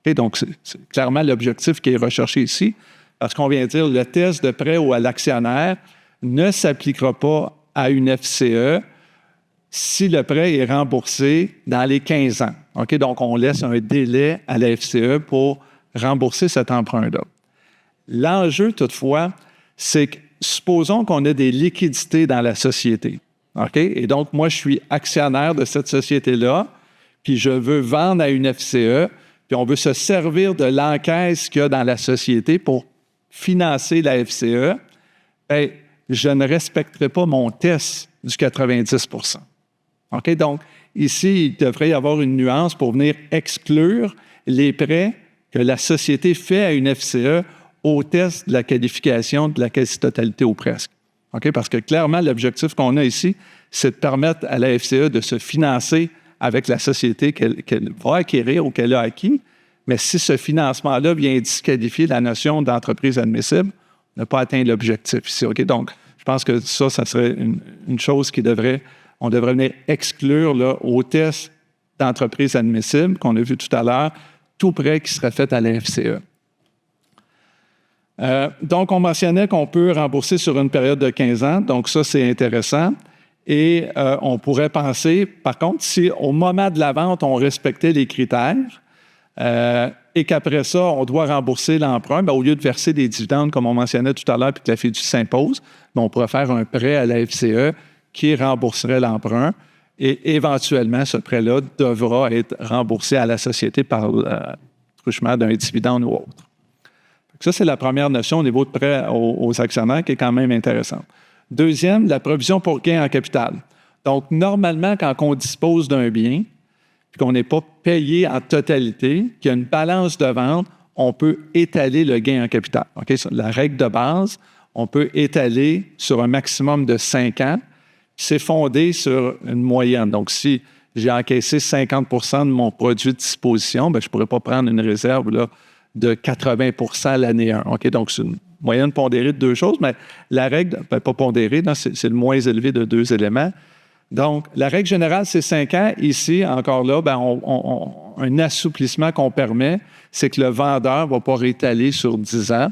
Et donc, c'est clairement l'objectif qui est recherché ici. Parce qu'on vient dire le test de prêt ou à l'actionnaire ne s'appliquera pas à une FCE si le prêt est remboursé dans les 15 ans. Okay? Donc, on laisse un délai à la FCE pour rembourser cet emprunt-là. L'enjeu, toutefois, c'est que supposons qu'on a des liquidités dans la société. Okay? Et donc, moi, je suis actionnaire de cette société-là, puis je veux vendre à une FCE, puis on veut se servir de l'encaisse qu'il y a dans la société pour financer la FCE, bien, je ne respecterai pas mon test du 90 %. OK? Donc, ici, il devrait y avoir une nuance pour venir exclure les prêts que la société fait à une FCE au test de la qualification de la quasi-totalité ou presque. OK? Parce que clairement, l'objectif qu'on a ici, c'est de permettre à la FCE de se financer avec la société qu'elle va acquérir ou qu'elle a acquis. Mais si ce financement-là vient disqualifier la notion d'entreprise admissible, on n'a pas atteint l'objectif ici. Okay? Donc, je pense que ça serait une chose on devrait venir exclure là, au test d'entreprise admissible qu'on a vu tout à l'heure, tout prêt qui serait fait à la FCE. Donc, on mentionnait qu'on peut rembourser sur une période de 15 ans. Donc, ça, c'est intéressant. Et on pourrait penser, par contre, si au moment de la vente, on respectait les critères, et qu'après ça, on doit rembourser l'emprunt, bien, au lieu de verser des dividendes, comme on mentionnait tout à l'heure, puis que la fiducie s'impose, bien, on pourrait faire un prêt à la FCE qui rembourserait l'emprunt. et éventuellement, ce prêt-là devra être remboursé à la société par le truchement d'un dividende ou autre. Ça, c'est la première notion au niveau de prêt aux actionnaires qui est quand même intéressante. Deuxième, la provision pour gain en capital. Donc, normalement, quand on dispose d'un bien, puis qu'on n'est pas payé en totalité, qu'il y a une balance de vente, on peut étaler le gain en capital. Okay? La règle de base, on peut étaler sur un maximum de 5 ans. C'est fondé sur une moyenne. Donc, si j'ai encaissé 50 de mon produit de disposition, bien, je ne pourrais pas prendre une réserve là, de 80 l'année 1. Okay? Donc, c'est une moyenne pondérée de 2 choses, mais la règle, pas pondérée, c'est le moins élevé de 2 éléments. Donc, la règle générale, c'est 5 ans. Ici, encore là, bien, un assouplissement qu'on permet, c'est que le vendeur ne va pas réétaler sur 10 ans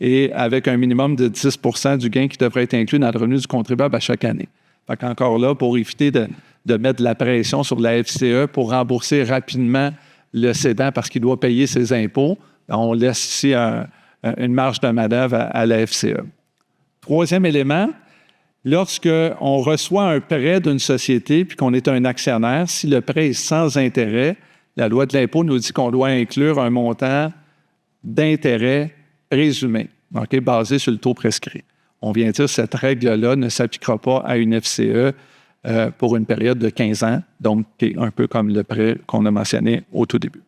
et avec un minimum de 10 du gain qui devrait être inclus dans le revenu du contribuable à chaque année. Fait qu'encore là, pour éviter de mettre de la pression sur la FCE pour rembourser rapidement le cédant parce qu'il doit payer ses impôts, on laisse ici une marge de manœuvre à la FCE. Troisième élément, lorsqu'on reçoit un prêt d'une société puis qu'on est un actionnaire, si le prêt est sans intérêt, la loi de l'impôt nous dit qu'on doit inclure un montant d'intérêt présumé, okay, basé sur le taux prescrit. On vient dire que cette règle-là ne s'appliquera pas à une FCE pour une période de 15 ans, donc qui est un peu comme le prêt qu'on a mentionné au tout début.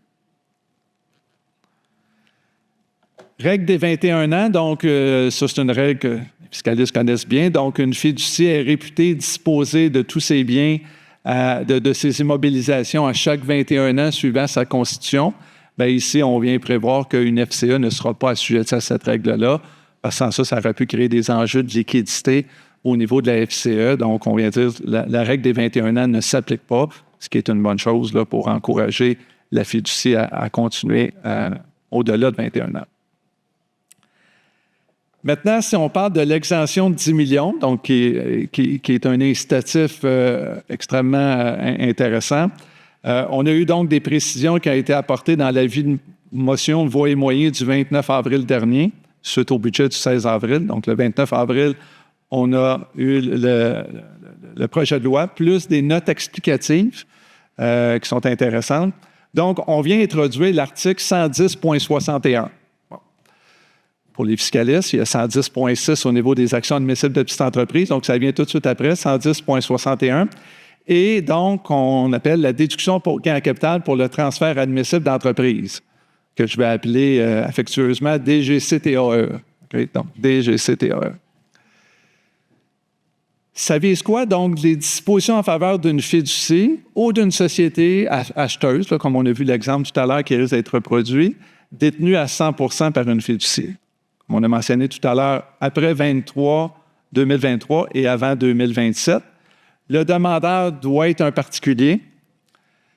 Règle des 21 ans, donc ça c'est une règle que les fiscalistes connaissent bien. Donc une fiducie est réputée disposer de tous ses biens, de ses immobilisations à chaque 21 ans suivant sa constitution. Bien, ici, on vient prévoir qu'une FCE ne sera pas assujettie à cette règle-là, parce que sans ça, ça aurait pu créer des enjeux de liquidité au niveau de la FCE. Donc, on vient dire que la règle des 21 ans ne s'applique pas, ce qui est une bonne chose là, pour encourager la fiducie à continuer au-delà de 21 ans. Maintenant, si on parle de l'exemption de 10 millions, donc qui est un incitatif extrêmement intéressant, on a eu donc des précisions qui ont été apportées dans l'avis de motion de voies et moyens du 29 avril dernier, suite au budget du 16 avril. Donc, le 29 avril, on a eu le projet de loi, plus des notes explicatives qui sont intéressantes. Donc, on vient introduire l'article 110.61. Pour les fiscalistes, il y a 110.6 au niveau des actions admissibles de petites entreprises, donc ça vient tout de suite après, 110.61. Et donc, on appelle la déduction pour gain en capital pour le transfert admissible d'entreprise, que je vais appeler affectueusement DGCTAE. Okay? Donc, DGCTAE. Ça vise quoi? Donc, les dispositions en faveur d'une fiducie ou d'une société acheteuse, là, comme on a vu l'exemple tout à l'heure qui risque d'être reproduit, détenue à 100 par une fiducie. Comme on a mentionné tout à l'heure, après 2023 et avant 2027, le demandeur doit être un particulier.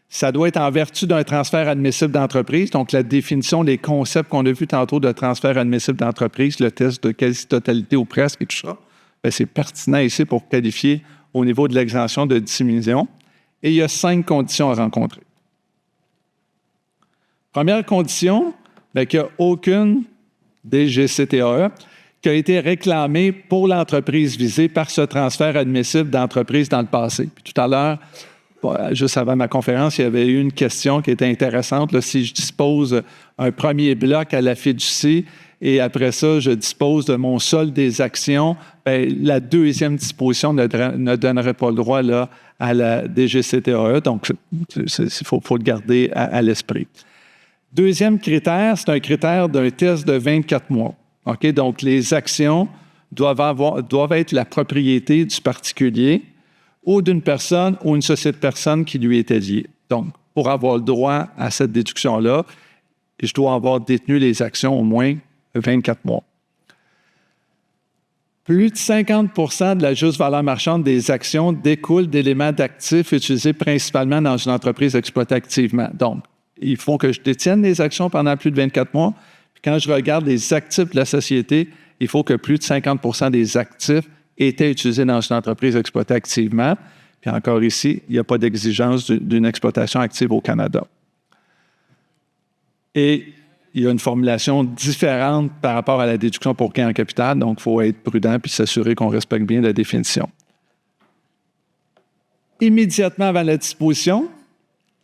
Ça doit être en vertu d'un transfert admissible d'entreprise. Donc, la définition des concepts qu'on a vus tantôt de transfert admissible d'entreprise, le test de quasi-totalité ou presque et tout ça, bien, c'est pertinent ici pour qualifier au niveau de l'exemption de 10 millions. Et il y a 5 conditions à rencontrer. Première condition, bien, qu'il n'y a aucune DGCTAE qui a été réclamée pour l'entreprise visée par ce transfert admissible d'entreprise dans le passé. Puis tout à l'heure, juste avant ma conférence, il y avait eu une question qui était intéressante. Là, si je dispose un premier bloc à la fiducie et après ça, je dispose de mon solde des actions, bien, la deuxième disposition ne donnerait pas le droit là, à la DGCTAE. Donc, il faut le garder à l'esprit. Deuxième critère, c'est un critère d'un test de 24 mois. Okay? Donc, les actions doivent être la propriété du particulier ou d'une personne ou une société de personnes qui lui était liée. Donc, pour avoir le droit à cette déduction-là, je dois avoir détenu les actions au moins 24 mois. Plus de 50 de la juste valeur marchande des actions découle d'éléments d'actifs utilisés principalement dans une entreprise exploitée activement. Donc, il faut que je détienne les actions pendant plus de 24 mois. Puis quand je regarde les actifs de la société, il faut que plus de 50 des actifs étaient utilisés dans une entreprise exploitée activement. Puis encore ici, il n'y a pas d'exigence d'une exploitation active au Canada. Et il y a une formulation différente par rapport à la déduction pour gain en capital, donc il faut être prudent puis s'assurer qu'on respecte bien la définition. immédiatement avant la disposition,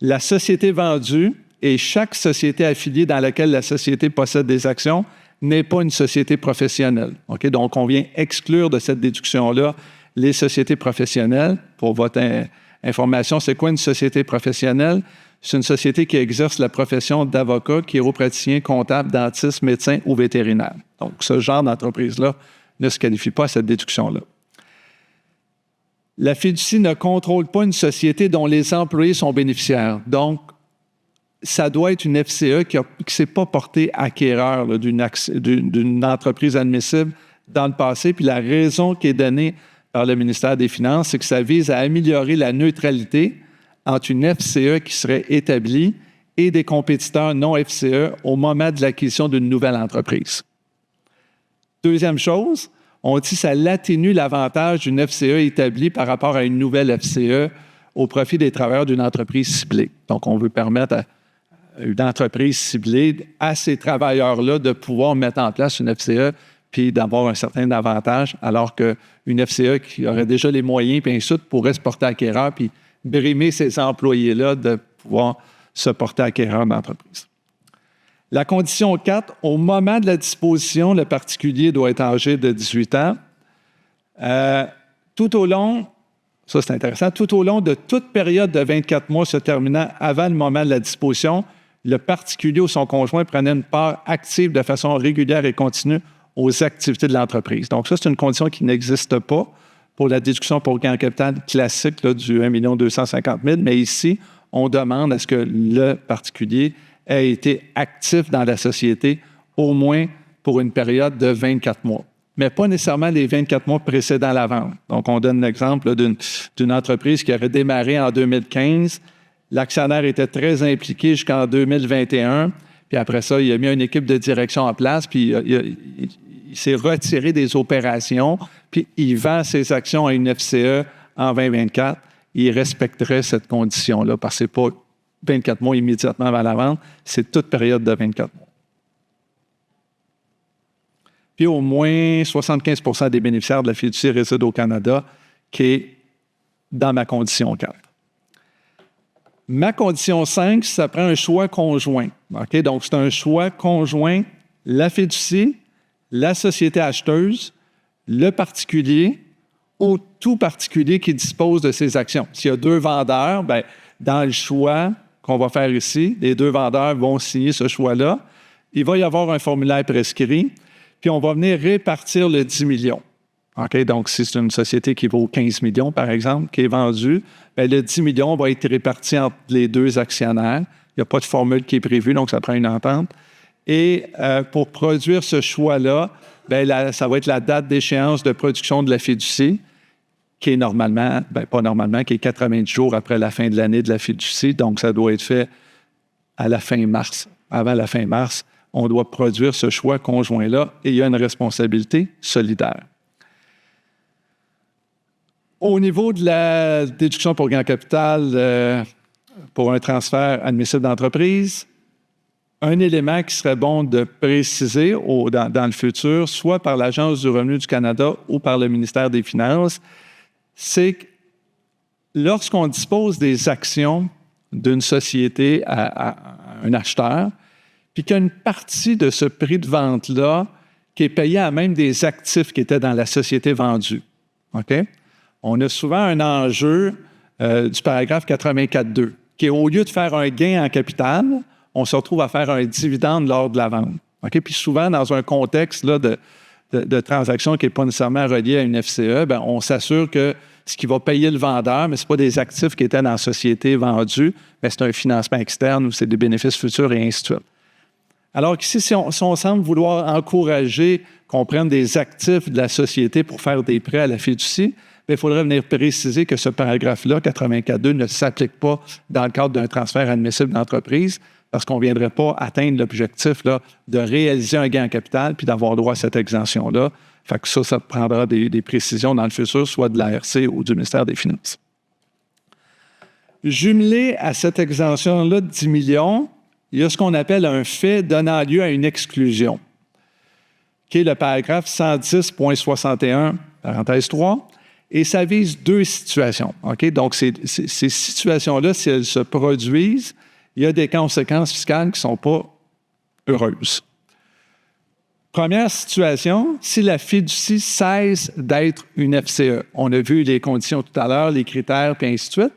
la société vendue et chaque société affiliée dans laquelle la société possède des actions n'est pas une société professionnelle. Okay? Donc, on vient exclure de cette déduction-là les sociétés professionnelles. Pour votre information, c'est quoi une société professionnelle? C'est une société qui exerce la profession d'avocat, chiropraticien, comptable, dentiste, médecin ou vétérinaire. Donc, ce genre d'entreprise-là ne se qualifie pas à cette déduction-là. La fiducie ne contrôle pas une société dont les employés sont bénéficiaires. Donc, ça doit être une FCE qui ne s'est pas portée acquéreur là, d'une entreprise admissible dans le passé. Puis la raison qui est donnée par le ministère des Finances, c'est que ça vise à améliorer la neutralité entre une FCE qui serait établie et des compétiteurs non FCE au moment de l'acquisition d'une nouvelle entreprise. Deuxième chose, on dit que ça atténue l'avantage d'une FCE établie par rapport à une nouvelle FCE au profit des travailleurs d'une entreprise ciblée. Donc, on veut permettre à une entreprise ciblée à ces travailleurs-là de pouvoir mettre en place une FCE puis d'avoir un certain avantage, alors qu'une FCE qui aurait déjà les moyens puis ainsi de suite pourrait se porter acquéreur puis brimer ces employés-là de pouvoir se porter acquéreur d'entreprise. La condition 4, au moment de la disposition, le particulier doit être âgé de 18 ans. Tout au long, ça c'est intéressant, tout au long de toute période de 24 mois se terminant avant le moment de la disposition, le particulier ou son conjoint prenait une part active de façon régulière et continue aux activités de l'entreprise. Donc ça, c'est une condition qui n'existe pas pour la déduction pour gain en capital classique là, du 1 250 000, mais ici, on demande à ce que le particulier ait été actif dans la société au moins pour une période de 24 mois, mais pas nécessairement les 24 mois précédant la vente. Donc, on donne l'exemple d'une entreprise qui aurait démarré en 2015. L'actionnaire était très impliqué jusqu'en 2021, puis après ça, il a mis une équipe de direction en place, puis il s'est retiré des opérations, puis il vend ses actions à une FCE en 2024. Il respecterait cette condition-là, parce que ce n'est pas 24 mois immédiatement avant la vente, c'est toute période de 24 mois. Puis au moins 75 % des bénéficiaires de la fiducie résident au Canada, qui est dans ma condition 4. Ma condition 5, ça prend un choix conjoint. Okay? Donc, c'est un choix conjoint, la fiducie, la société acheteuse, le particulier ou tout particulier qui dispose de ses actions. S'il y a deux vendeurs, bien, dans le choix qu'on va faire ici, les deux vendeurs vont signer ce choix-là. Il va y avoir un formulaire prescrit, puis on va venir répartir le 10 millions. Okay? Donc, si c'est une société qui vaut 15 millions, par exemple, qui est vendue, bien, le 10 millions va être réparti entre les deux actionnaires. Il n'y a pas de formule qui est prévue, donc ça prend une entente. Et pour produire ce choix-là, bien, ça va être la date d'échéance de production de la fiducie, qui est normalement, bien, pas normalement, qui est 90 jours après la fin de l'année de la fiducie. Donc, ça doit être fait à la fin mars. Avant la fin mars, on doit produire ce choix conjoint-là et il y a une responsabilité solidaire. Au niveau de la déduction pour gain en capital pour un transfert admissible d'entreprise, un élément qui serait bon de préciser dans le futur, soit par l'Agence du revenu du Canada ou par le ministère des Finances, c'est que lorsqu'on dispose des actions d'une société à un acheteur, puis qu'il y a une partie de ce prix de vente-là qui est payé à même des actifs qui étaient dans la société vendue. OK? On a souvent un enjeu du paragraphe 84.2, qui est au lieu de faire un gain en capital, on se retrouve à faire un dividende lors de la vente. Okay? Puis souvent, dans un contexte là, de transaction qui n'est pas nécessairement relié à une FCE, bien, on s'assure que ce qui va payer le vendeur, mais ce n'est pas des actifs qui étaient dans la société vendue, mais c'est un financement externe ou c'est des bénéfices futurs et ainsi de suite. Alors qu'ici, si on semble vouloir encourager qu'on prenne des actifs de la société pour faire des prêts à la fiducie, il faudrait venir préciser que ce paragraphe-là, 84.2, ne s'applique pas dans le cadre d'un transfert admissible d'entreprise parce qu'on ne viendrait pas atteindre l'objectif là, de réaliser un gain en capital puis d'avoir droit à cette exemption-là. Fait que ça prendra des précisions dans le futur, soit de l'ARC ou du ministère des Finances. Jumelé à cette exemption-là de 10 millions, il y a ce qu'on appelle un fait donnant lieu à une exclusion, qui est le paragraphe 110.61, parenthèse 3. Et ça vise 2 situations. OK? Donc, ces situations-là, si elles se produisent, il y a des conséquences fiscales qui ne sont pas heureuses. Première situation, si la fiducie cesse d'être une FCE. On a vu les conditions tout à l'heure, les critères, puis ainsi de suite.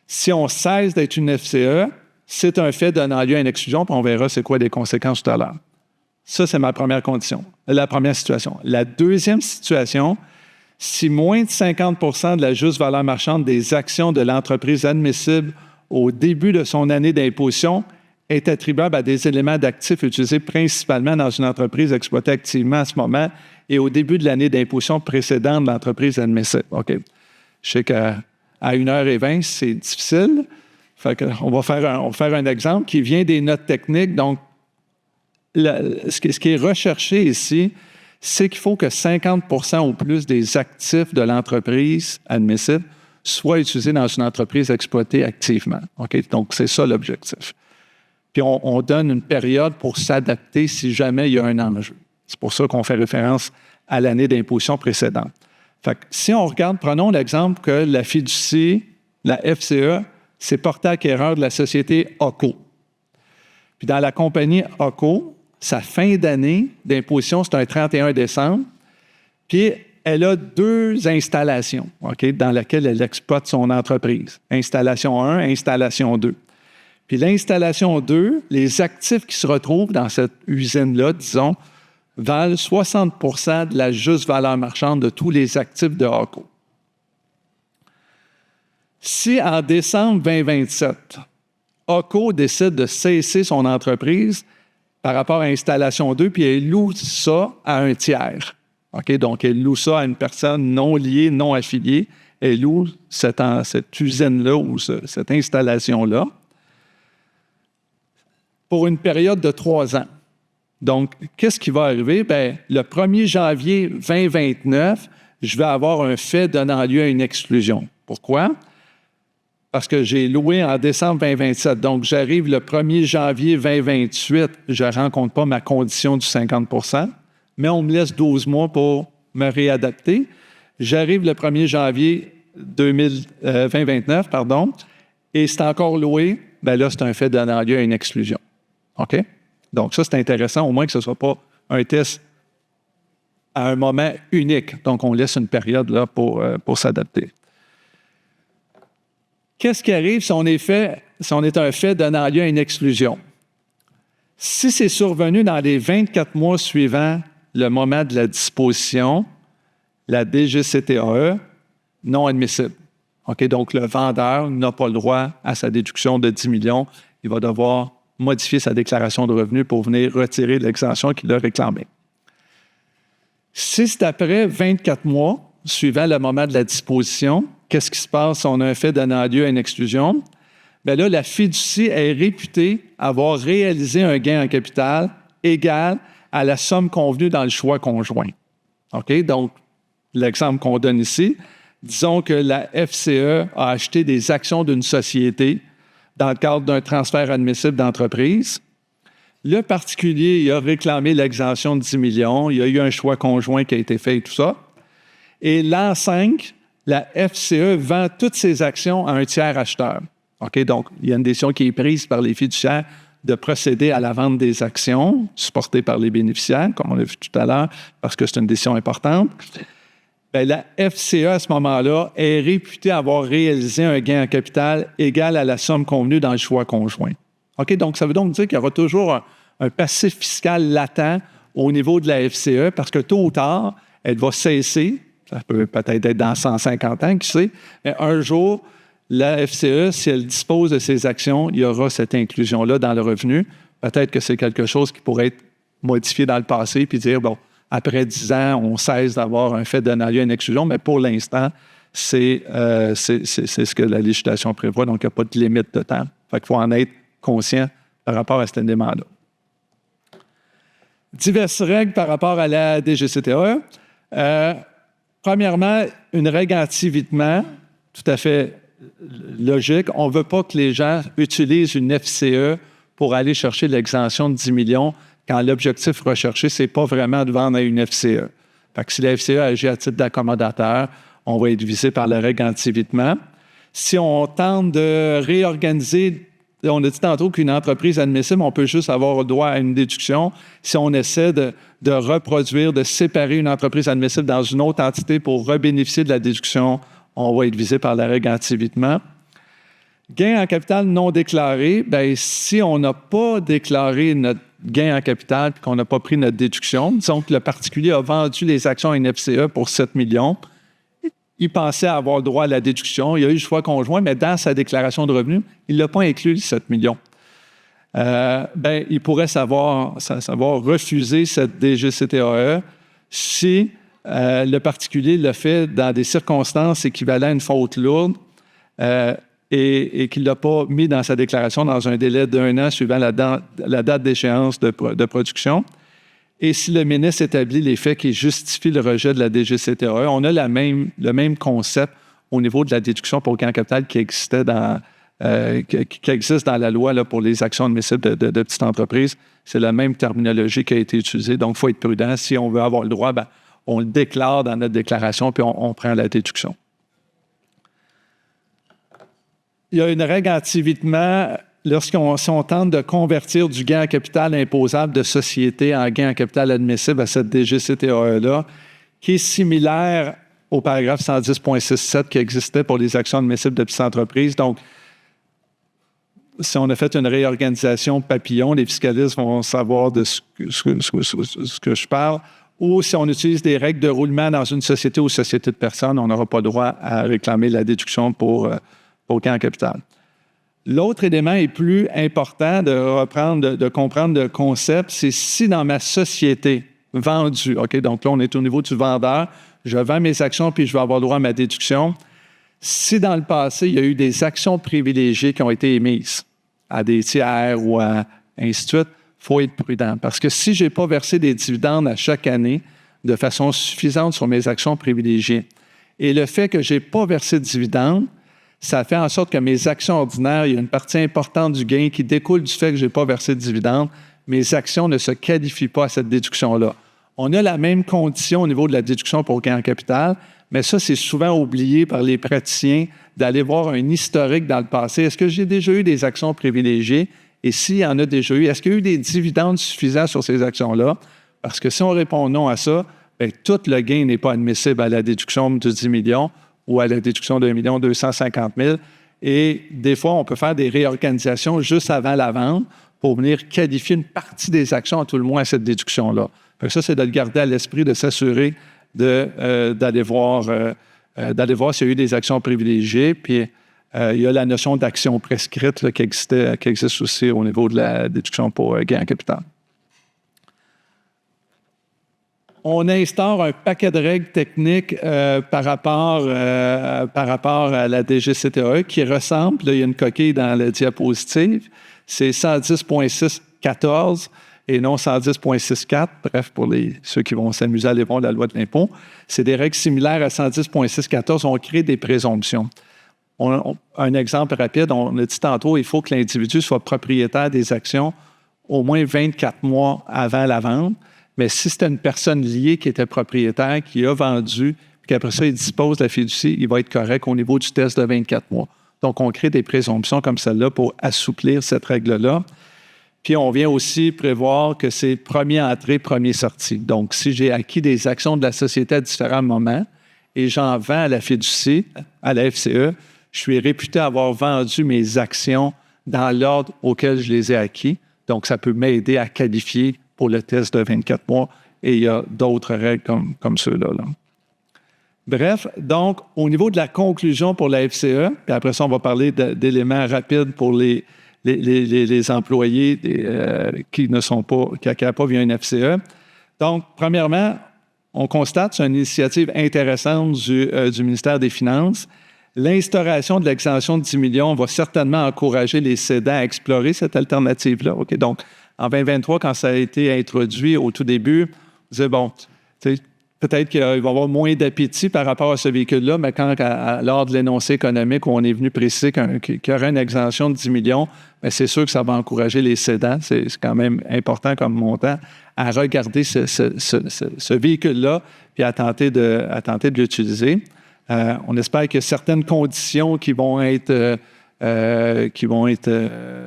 Si on cesse d'être une FCE, c'est un fait donnant lieu à une exclusion, puis on verra c'est quoi les conséquences tout à l'heure. Ça, c'est ma première condition, la première situation. La deuxième situation, si moins de 50 de la juste valeur marchande des actions de l'entreprise admissible au début de son année d'imposition est attribuable à des éléments d'actifs utilisés principalement dans une entreprise exploitée activement à ce moment et au début de l'année d'imposition précédente de l'entreprise admissible. OK. Je sais qu'à 1h20, c'est difficile. Fait que on va faire un exemple qui vient des notes techniques. Donc, ce qui est recherché ici, c'est qu'il faut que 50 ou plus des actifs de l'entreprise admissible soient utilisés dans une entreprise exploitée activement. OK? Donc, c'est ça l'objectif. Puis, on donne une période pour s'adapter si jamais il y a un enjeu. C'est pour ça qu'on fait référence à l'année d'imposition précédente. Fait que si on regarde, prenons l'exemple que la fiducie, la FCE, s'est portée acquéreur de la société OCO. Puis, dans la compagnie OCO, sa fin d'année d'imposition, c'est un 31 décembre. Puis, elle a 2 installations, OK, dans lesquelles elle exploite son entreprise. Installation 1, installation 2. Puis, l'installation 2, les actifs qui se retrouvent dans cette usine-là, disons, valent 60 de la juste valeur marchande de tous les actifs de OCO. Si, en décembre 2027, OCO décide de cesser son entreprise par rapport à Installation 2, puis elle loue ça à un tiers. OK? Donc, elle loue ça à une personne non liée, non affiliée. Elle loue cette usine-là ou cette installation-là pour une période de 3 ans. Donc, qu'est-ce qui va arriver? Bien, le 1er janvier 2029, je vais avoir un fait donnant lieu à une exclusion. Pourquoi? Parce que j'ai loué en décembre 2027. Donc, j'arrive le 1er janvier 2028, je ne rencontre pas ma condition du 50 %, mais on me laisse 12 mois pour me réadapter. J'arrive le 1er janvier 2029, et c'est encore loué. Bien là, c'est un fait donnant lieu à une exclusion. OK? Donc, ça, c'est intéressant, au moins que ce ne soit pas un test à un moment unique. Donc, on laisse une période là pour s'adapter. Qu'est-ce qui arrive si on est un fait donnant lieu à une exclusion? Si c'est survenu dans les 24 mois suivant le moment de la disposition, la DGCTAE, non admissible. OK? Donc, le vendeur n'a pas le droit à sa déduction de 10 millions. Il va devoir modifier sa déclaration de revenus pour venir retirer l'exemption qu'il a réclamée. Si c'est après 24 mois, suivant le moment de la disposition, qu'est-ce qui se passe si on a un fait donnant lieu à une exclusion? Bien là, la fiducie est réputée avoir réalisé un gain en capital égal à la somme convenue dans le choix conjoint. OK? Donc, l'exemple qu'on donne ici, disons que la FCE a acheté des actions d'une société dans le cadre d'un transfert admissible d'entreprise. Le particulier il a réclamé l'exemption de 10 millions, il y a eu un choix conjoint qui a été fait et tout ça. Et l'an 5, la FCE vend toutes ses actions à un tiers acheteur. OK? Donc, il y a une décision qui est prise par les fiduciaires de procéder à la vente des actions supportées par les bénéficiaires, comme on l'a vu tout à l'heure, parce que c'est une décision importante. Bien, la FCE, à ce moment-là, est réputée avoir réalisé un gain en capital égal à la somme convenue dans le choix conjoint. OK? Donc, ça veut donc dire qu'il y aura toujours un passif fiscal latent au niveau de la FCE parce que tôt ou tard, elle va cesser. Ça peut peut-être être dans 150 ans, qui sait. Mais un jour, la FCE, si elle dispose de ses actions, il y aura cette inclusion-là dans le revenu. Peut-être que c'est quelque chose qui pourrait être modifié dans le passé puis dire, bon, après 10 ans, on cesse d'avoir un fait donnant lieu à une exclusion, mais pour l'instant, c'est ce que la législation prévoit, donc il n'y a pas de limite de temps. Fait qu'il faut en être conscient par rapport à cet élément-là. Diverses règles par rapport à la DGCTAE. Premièrement, une règle anti-évitement, tout à fait logique. On ne veut pas que les gens utilisent une FCE pour aller chercher l'exemption de 10 millions quand l'objectif recherché, ce n'est pas vraiment de vendre à une FCE. Fait que si la FCE agit à titre d'accommodateur, on va être visé par la règle anti-évitement. Si on tente de réorganiser, on a dit tantôt qu'une entreprise admissible, on peut juste avoir droit à une déduction. Si on essaie de reproduire, de séparer une entreprise admissible dans une autre entité pour rebénéficier de la déduction, on va être visé par la règle anti-évitement. Gain en capital non déclaré, bien, si on n'a pas déclaré notre gain en capital et qu'on n'a pas pris notre déduction, disons que le particulier a vendu les actions à une FCE pour 7 millions, il pensait avoir droit à la déduction, il a eu le choix conjoint, mais dans sa déclaration de revenus, il ne l'a pas inclus, les 7 millions. Il pourrait savoir refuser cette DGCTAE si le particulier le fait dans des circonstances équivalentes à une faute lourde et qu'il ne l'a pas mis dans sa déclaration dans un délai d'1 an suivant la date d'échéance de production. Et si le ministre établit les faits qui justifient le rejet de la DGCTAE, on a le même concept au niveau de la déduction pour gain en capital qui existe dans la loi là, pour les actions admissibles de petites entreprises. C'est la même terminologie qui a été utilisée. Donc, il faut être prudent. Si on veut avoir le droit, on le déclare dans notre déclaration puis on prend la déduction. Il y a une règle anti-évitement si on tente de convertir du gain en capital imposable de société en gain en capital admissible à cette DGCTAE-là, qui est similaire au paragraphe 110.67 qui existait pour les actions admissibles de petites entreprises. Donc, si on a fait une réorganisation papillon, les fiscalistes vont savoir de ce que je parle. Ou si on utilise des règles de roulement dans une société ou société de personnes, on n'aura pas droit à réclamer la déduction pour gain en capital. L'autre élément est plus important de comprendre le concept, c'est si dans ma société vendue, OK, donc là, on est au niveau du vendeur, je vends mes actions puis je vais avoir droit à ma déduction. Si dans le passé, il y a eu des actions privilégiées qui ont été émises à des tiers ou à ainsi de suite, il faut être prudent. Parce que si je n'ai pas versé des dividendes à chaque année de façon suffisante sur mes actions privilégiées, et le fait que je n'ai pas versé de dividendes, ça fait en sorte que mes actions ordinaires, il y a une partie importante du gain qui découle du fait que je n'ai pas versé de dividendes. Mes actions ne se qualifient pas à cette déduction-là. On a la même condition au niveau de la déduction pour gain en capital, mais ça, c'est souvent oublié par les praticiens d'aller voir un historique dans le passé. Est-ce que j'ai déjà eu des actions privilégiées? Et s'il y en a déjà eu, est-ce qu'il y a eu des dividendes suffisants sur ces actions-là? Parce que si on répond non à ça, bien, tout le gain n'est pas admissible à la déduction de 10 millions ou à la déduction de 1 250 000. Et des fois, on peut faire des réorganisations juste avant la vente pour venir qualifier une partie des actions, à tout le moins, à cette déduction-là. Ça, c'est de le garder à l'esprit, de s'assurer d'aller voir s'il y a eu des actions privilégiées. Puis, il y a la notion d'action prescrite là, qui existe aussi au niveau de la déduction pour gain en capital. On instaure un paquet de règles techniques par rapport à la DGCTAE qui ressemble, là, il y a une coquille dans la diapositive, c'est 110.614 et non 110.64. Bref, pour ceux qui vont s'amuser à aller voir la loi de l'impôt, c'est des règles similaires à 110.614. On crée des présomptions. Un exemple rapide, on a dit tantôt, il faut que l'individu soit propriétaire des actions au moins 24 mois avant la vente. Mais si c'était une personne liée qui était propriétaire, qui a vendu, puis qu'après ça, il dispose de la fiducie, il va être correct au niveau du test de 24 mois. Donc, on crée des présomptions comme celle-là pour assouplir cette règle-là. Puis, on vient aussi prévoir que c'est premier entrée, premier sorti. Donc, si j'ai acquis des actions de la société à différents moments et j'en vends à la fiducie, à la FCE, je suis réputé avoir vendu mes actions dans l'ordre auquel je les ai acquis. Donc, ça peut m'aider à qualifier pour le test de 24 mois, et il y a d'autres règles comme ceux-là. Là. Bref, donc, au niveau de la conclusion pour la FCE, puis après ça, on va parler d'éléments rapides pour les employés qui n'acquièrent pas via une FCE. Donc, premièrement, on constate, c'est une initiative intéressante du ministère des Finances. L'instauration de l'exemption de 10 millions va certainement encourager les cédants à explorer cette alternative-là. OK? Donc, en 2023, quand ça a été introduit au tout début, on disait, bon, peut-être qu'il va y avoir moins d'appétit par rapport à ce véhicule-là, mais lors de l'énoncé économique où on est venu préciser qu'il y aurait une exemption de 10 millions, bien, c'est sûr que ça va encourager les cédants, c'est quand même important comme montant, à regarder ce véhicule-là puis à tenter de l'utiliser. On espère qu'il y a certaines conditions qui vont être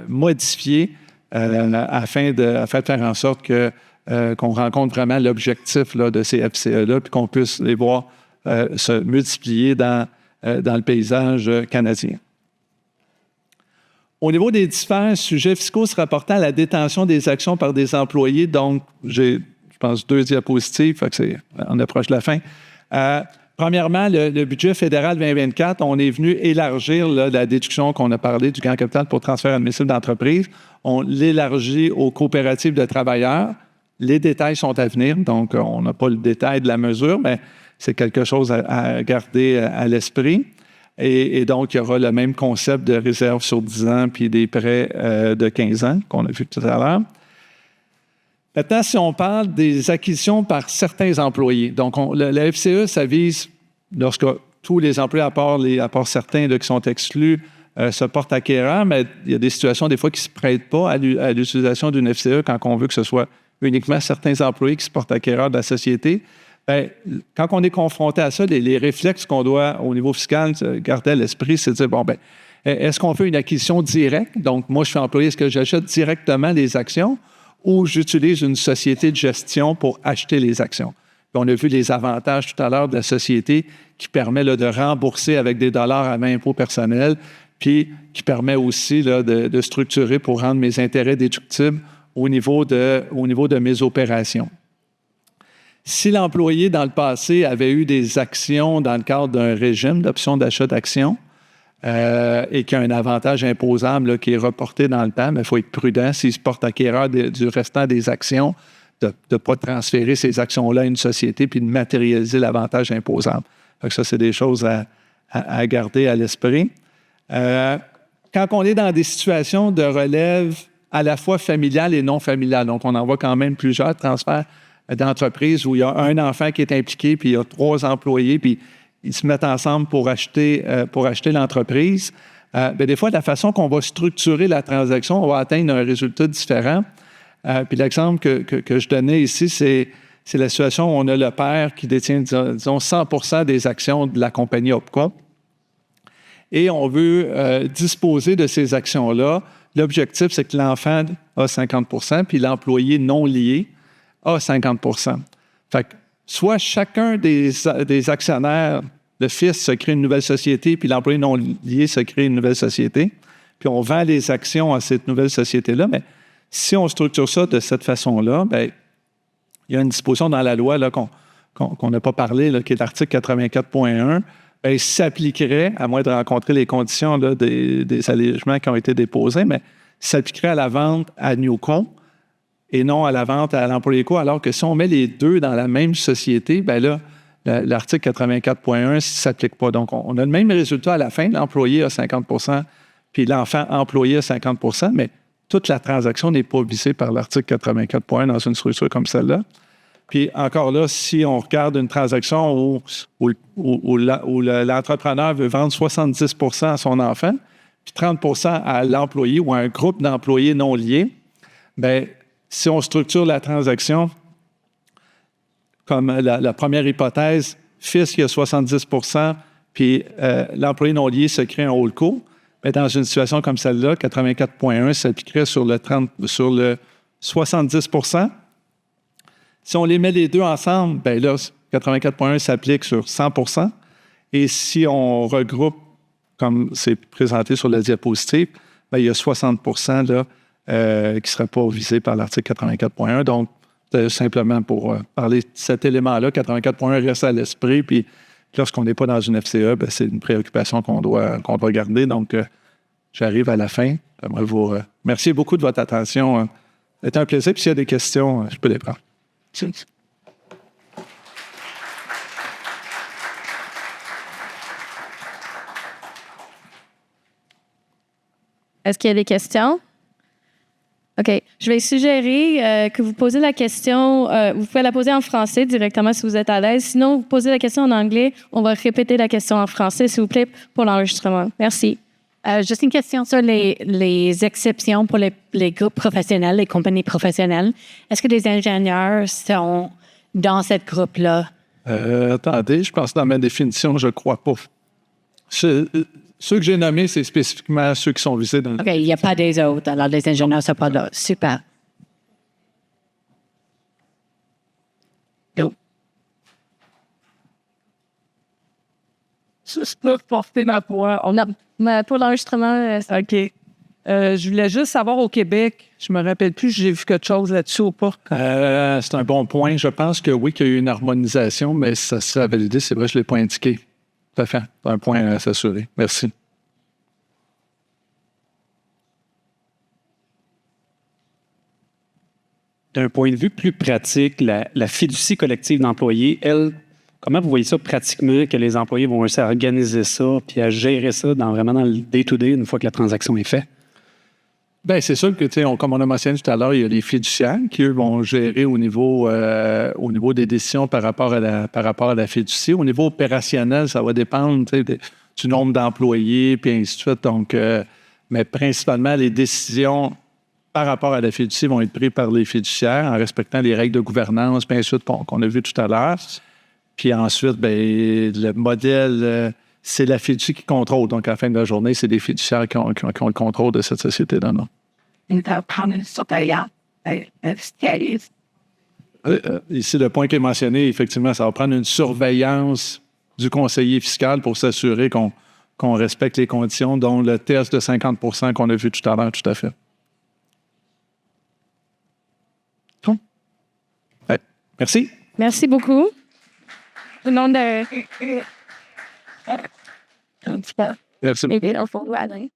modifiées afin de faire en sorte qu'on rencontre vraiment l'objectif là, de ces FCE-là, puis qu'on puisse les voir se multiplier dans le paysage canadien. Au niveau des différents sujets fiscaux se rapportant à la détention des actions par des employés, donc j'ai, je pense, 2 diapositives, fait que on approche de la fin. Premièrement, le budget fédéral 2024, on est venu élargir là, la déduction qu'on a parlé du gain capital pour transfert admissible d'entreprise. On l'élargit aux coopératives de travailleurs. Les détails sont à venir, donc on n'a pas le détail de la mesure, mais c'est quelque chose à garder à l'esprit. Et donc, il y aura le même concept de réserve sur 10 ans puis des prêts de 15 ans qu'on a vu tout à l'heure. Maintenant, si on parle des acquisitions par certains employés, donc la FCE, ça vise, lorsque tous les employés, à part certains là, qui sont exclus, se portent acquéreurs, mais il y a des situations des fois qui ne se prêtent pas à l'utilisation d'une FCE quand on veut que ce soit uniquement certains employés qui se portent acquéreurs de la société. Bien, quand on est confronté à ça, les réflexes qu'on doit, au niveau fiscal, garder à l'esprit, c'est de dire, bon, bien, est-ce qu'on fait une acquisition directe? Donc, moi, je suis employé, est-ce que j'achète directement les actions ou j'utilise une société de gestion pour acheter les actions? Puis on a vu les avantages tout à l'heure de la société qui permet là, de rembourser avec des dollars à main impôt personnel, puis qui permet aussi là, de structurer pour rendre mes intérêts déductibles au niveau de mes opérations. Si l'employé, dans le passé, avait eu des actions dans le cadre d'un régime d'option d'achat d'actions et qu'il y a un avantage imposable là, qui est reporté dans le temps, mais il faut être prudent s'il se porte acquéreur du restant des actions, de ne pas transférer ces actions-là à une société puis de matérialiser l'avantage imposable. Donc ça, c'est des choses à garder à l'esprit. Quand on est dans des situations de relève à la fois familiale et non familiale, donc on en voit quand même plusieurs transferts d'entreprises où il y a un enfant qui est impliqué, puis il y a 3 employés, puis ils se mettent ensemble pour acheter l'entreprise. Bien, des fois, la façon qu'on va structurer la transaction, on va atteindre un résultat différent. Puis l'exemple que je donnais ici, c'est la situation où on a le père qui détient, disons, 100% des actions de la compagnie OPCO. Et on veut disposer de ces actions-là. L'objectif, c'est que l'enfant a 50%, puis l'employé non lié a 50%. Fait que soit chacun des actionnaires, le fils se crée une nouvelle société, puis l'employé non lié se crée une nouvelle société, puis on vend les actions à cette nouvelle société-là. Mais si on structure ça de cette façon-là, bien, il y a une disposition dans la loi là, qu'on n'a pas parlé, là, qui est l'article 84.1, bien, s'appliquerait, à moins de rencontrer les conditions là, des allégements qui ont été déposés, mais s'appliquerait à la vente à Newco et non à la vente à l'employé co, alors que si on met les deux dans la même société, bien là, l'article 84.1 ne s'applique pas. Donc, on a le même résultat à la fin. L'employé a 50%, puis l'enfant employé a 50%, mais toute la transaction n'est pas visée par l'article 84.1 dans une structure comme celle-là. Puis encore là, si on regarde une transaction où l'entrepreneur veut vendre 70% à son enfant, puis 30% à l'employé ou à un groupe d'employés non liés, bien, si on structure la transaction comme la première hypothèse, fils qui a 70%, puis l'employé non lié se crée un holdco, bien, dans une situation comme celle-là, 84.1 s'appliquerait sur le 70%. Si on les met les deux ensemble, bien là, 84.1 s'applique sur 100%. Et si on regroupe, comme c'est présenté sur la diapositive, bien, il y a 60% là, qui ne seraient pas visés par l'article 84.1. Donc, simplement pour parler de cet élément-là, 84.1 reste à l'esprit. Puis, lorsqu'on n'est pas dans une FCE, bien, c'est une préoccupation qu'on doit garder. Donc, j'arrive à la fin. J'aimerais vous remercier beaucoup de votre attention. C'était un plaisir. Puis, s'il y a des questions, je peux les prendre.
Est-ce qu'il y a des questions? OK. Je vais suggérer que vous posez la question, vous pouvez la poser en français directement si vous êtes à l'aise. Sinon, vous posez la question en anglais. On va répéter la question en français, s'il vous plaît, pour l'enregistrement. Merci.
Juste une question sur les exceptions pour les groupes professionnels, les compagnies professionnelles. Est-ce que les ingénieurs sont dans cette groupe-là?
Attendez, je pense que dans ma définition, je ne crois pas. Ceux que j'ai nommés, c'est spécifiquement ceux qui sont visés dans le...
OK, il n'y a pas des autres. Alors, les ingénieurs ne sont pas là. Super.
Je peux porter ma voix.
Non, mais pour l'enregistrement,
OK. Je voulais juste savoir au Québec, je me rappelle plus, j'ai vu quelque chose là-dessus ou pas.
C'est un bon point. Je pense que oui, qu'il y a eu une harmonisation, mais ça sera validé. C'est vrai, je ne l'ai pas indiqué. Tout à fait. C'est un point à s'assurer. Merci.
D'un point de vue plus pratique, la fiducie collective d'employés, elle, comment vous voyez ça pratiquement, que les employés vont réussir à organiser ça puis à gérer ça vraiment dans le day-to-day une fois que la transaction est faite?
Bien, c'est sûr que, comme on a mentionné tout à l'heure, il y a les fiduciaires qui, eux, vont gérer au niveau des décisions par rapport à la fiducie. Au niveau opérationnel, ça va dépendre du nombre d'employés, puis ainsi de suite. Donc, mais principalement, les décisions par rapport à la fiducie vont être prises par les fiduciaires en respectant les règles de gouvernance, bien sûr, qu'on a vu tout à l'heure. Puis ensuite, bien, le modèle, c'est la fiducie qui contrôle. Donc, à la fin de la journée, c'est des fiduciaires qui ont le contrôle de cette société-là. Non? Ici, le point qui est mentionné, effectivement, ça va prendre une surveillance du conseiller fiscal pour s'assurer qu'on respecte les conditions, dont le test de 50 % qu'on a vu tout à l'heure, tout à fait. Bon. Ouais. Merci.
merci beaucoup. Au nom de...
Merci.
Maybe I'll follow Alain.